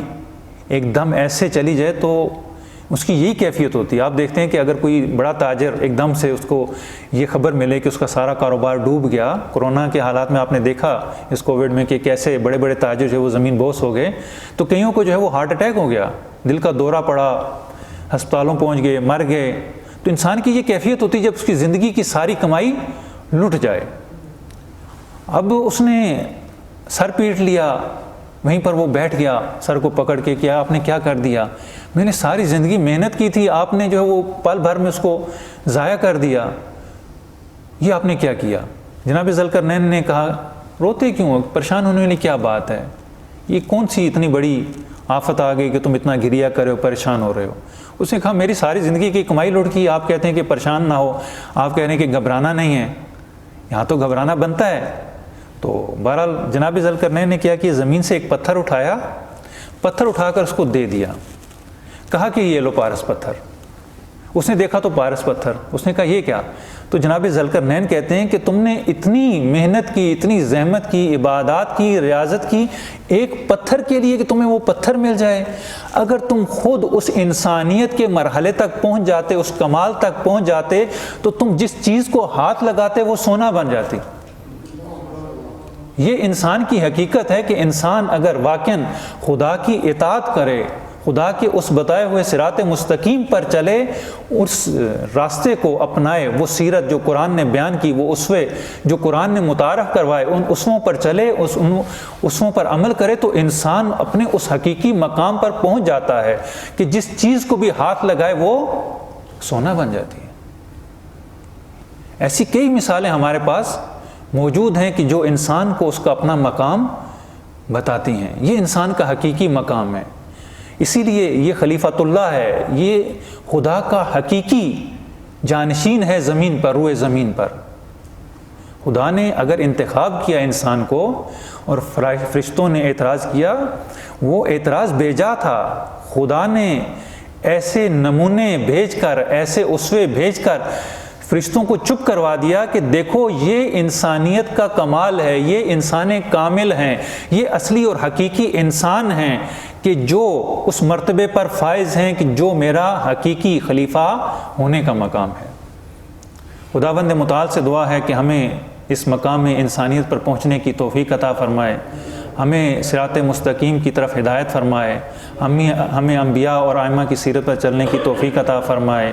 ایک دم ایسے چلی جائے تو اس کی یہی کیفیت ہوتی ہے۔ آپ دیکھتے ہیں کہ اگر کوئی بڑا تاجر ایک دم سے اس کو یہ خبر ملے کہ اس کا سارا کاروبار ڈوب گیا، کورونا کے حالات میں آپ نے دیکھا اس کووڈ میں کہ کیسے بڑے بڑے تاجر جو ہے وہ زمین بوس ہو گئے، تو کئیوں کو جو ہے وہ ہارٹ اٹیک ہو گیا، دل کا دورہ پڑا، ہسپتالوں پہنچ گئے، مر گئے۔ تو انسان کی یہ کیفیت ہوتی ہے جب اس کی زندگی کی ساری کمائی لٹ جائے۔ اب اس نے سر پیٹ لیا، وہیں پر وہ بیٹھ گیا سر کو پکڑ کے، کیا آپ نے کیا کر دیا؟ میں نے ساری زندگی محنت کی تھی، آپ نے جو ہے وہ پل بھر میں اس کو ضائع کر دیا، یہ آپ نے کیا کیا؟ جناب ذوالقرنین نے کہا روتے کیوں، پریشان ہونے والی کیا بات ہے، یہ کون سی اتنی بڑی آفت آ گئی کہ تم اتنا گریا کر رہے ہو، پریشان ہو رہے ہو؟ اس نے کہا میری ساری زندگی کی کمائی لوٹ کی، آپ کہتے ہیں کہ پریشان نہ ہو، آپ کہہ رہے ہیں کہ گھبرانا نہیں ہے، یہاں تو گھبرانا بنتا ہے۔ تو بہرحال جناب ذوالقرنین نے کیا کہ زمین سے ایک پتھر اٹھایا، پتھر اٹھا کر اس کو دے دیا، کہا کہ یہ لو پارس پتھر۔ اس نے دیکھا تو پارس پتھر، اس نے کہا یہ کیا؟ تو جناب ذوالقرنین کہتے ہیں کہ تم نے اتنی محنت کی، اتنی زحمت کی، عبادات کی، ریاضت کی ایک پتھر کے لیے کہ تمہیں وہ پتھر مل جائے؟ اگر تم خود اس انسانیت کے مرحلے تک پہنچ جاتے، اس کمال تک پہنچ جاتے، تو تم جس چیز کو ہاتھ لگاتے وہ سونا بن جاتی۔ یہ انسان کی حقیقت ہے کہ انسان اگر واقعاً خدا کی اطاعت کرے، خدا کے اس بتائے ہوئے صراط مستقیم پر چلے، اس راستے کو اپنائے، وہ سیرت جو قرآن نے بیان کی، وہ اسوے جو قرآن نے متعارف کروائے، ان اسووں پر چلے، ان اسووں پر عمل کرے، تو انسان اپنے اس حقیقی مقام پر پہنچ جاتا ہے کہ جس چیز کو بھی ہاتھ لگائے وہ سونا بن جاتی ہے۔ ایسی کئی مثالیں ہمارے پاس موجود ہیں کہ جو انسان کو اس کا اپنا مقام بتاتی ہیں۔ یہ انسان کا حقیقی مقام ہے، اسی لیے یہ خلیفۃ اللہ ہے، یہ خدا کا حقیقی جانشین ہے زمین پر، روئے زمین پر۔ خدا نے اگر انتخاب کیا انسان کو اور فرشتوں نے اعتراض کیا، وہ اعتراض بے جا تھا۔ خدا نے ایسے نمونے بھیج کر، ایسے اسوے بھیج کر فرشتوں کو چپ کروا دیا کہ دیکھو یہ انسانیت کا کمال ہے، یہ انسان کامل ہیں، یہ اصلی اور حقیقی انسان ہیں کہ جو اس مرتبے پر فائز ہیں کہ جو میرا حقیقی خلیفہ ہونے کا مقام ہے۔ خداوند متعال سے دعا ہے کہ ہمیں اس مقام میں انسانیت پر پہنچنے کی توفیق عطا فرمائے، ہمیں صراط مستقیم کی طرف ہدایت فرمائے، ہمیں انبیاء اور ائمہ کی سیرت پر چلنے کی توفیق عطا فرمائے۔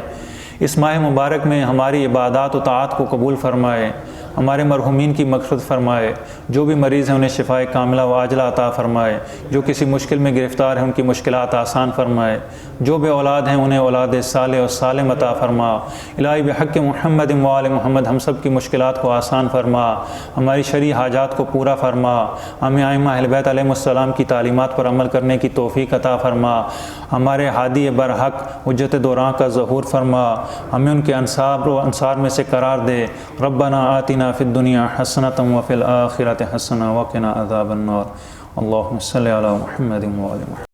اس ماہ مبارک میں ہماری عبادات و طاعات کو قبول فرمائے، ہمارے مرحومین کی مغفرت فرمائے، جو بھی مریض ہیں انہیں شفائے کاملہ و عاجلہ عطا فرمائے، جو کسی مشکل میں گرفتار ہیں ان کی مشکلات آسان فرمائے، جو بے اولاد ہیں انہیں اولاد صالح و سالم عطا فرما۔ الہی بحق محمد و آل محمد ہم سب کی مشکلات کو آسان فرما، ہماری شرعی حاجات کو پورا فرما، ہمیں ائمہ اہل بیت علیہ السلام کی تعلیمات پر عمل کرنے کی توفیق عطا فرما، ہمارے ہادی برحق حجت دوراں کا ظہور فرما، ہمیں ان کے انصار میں سے قرار دے۔ ربنا آتنا فی الدنیا حسنۃ وفی الآخرۃ حسنۃ وقنا عذاب النار۔ اللہم صلی علی محمد و آل محمد۔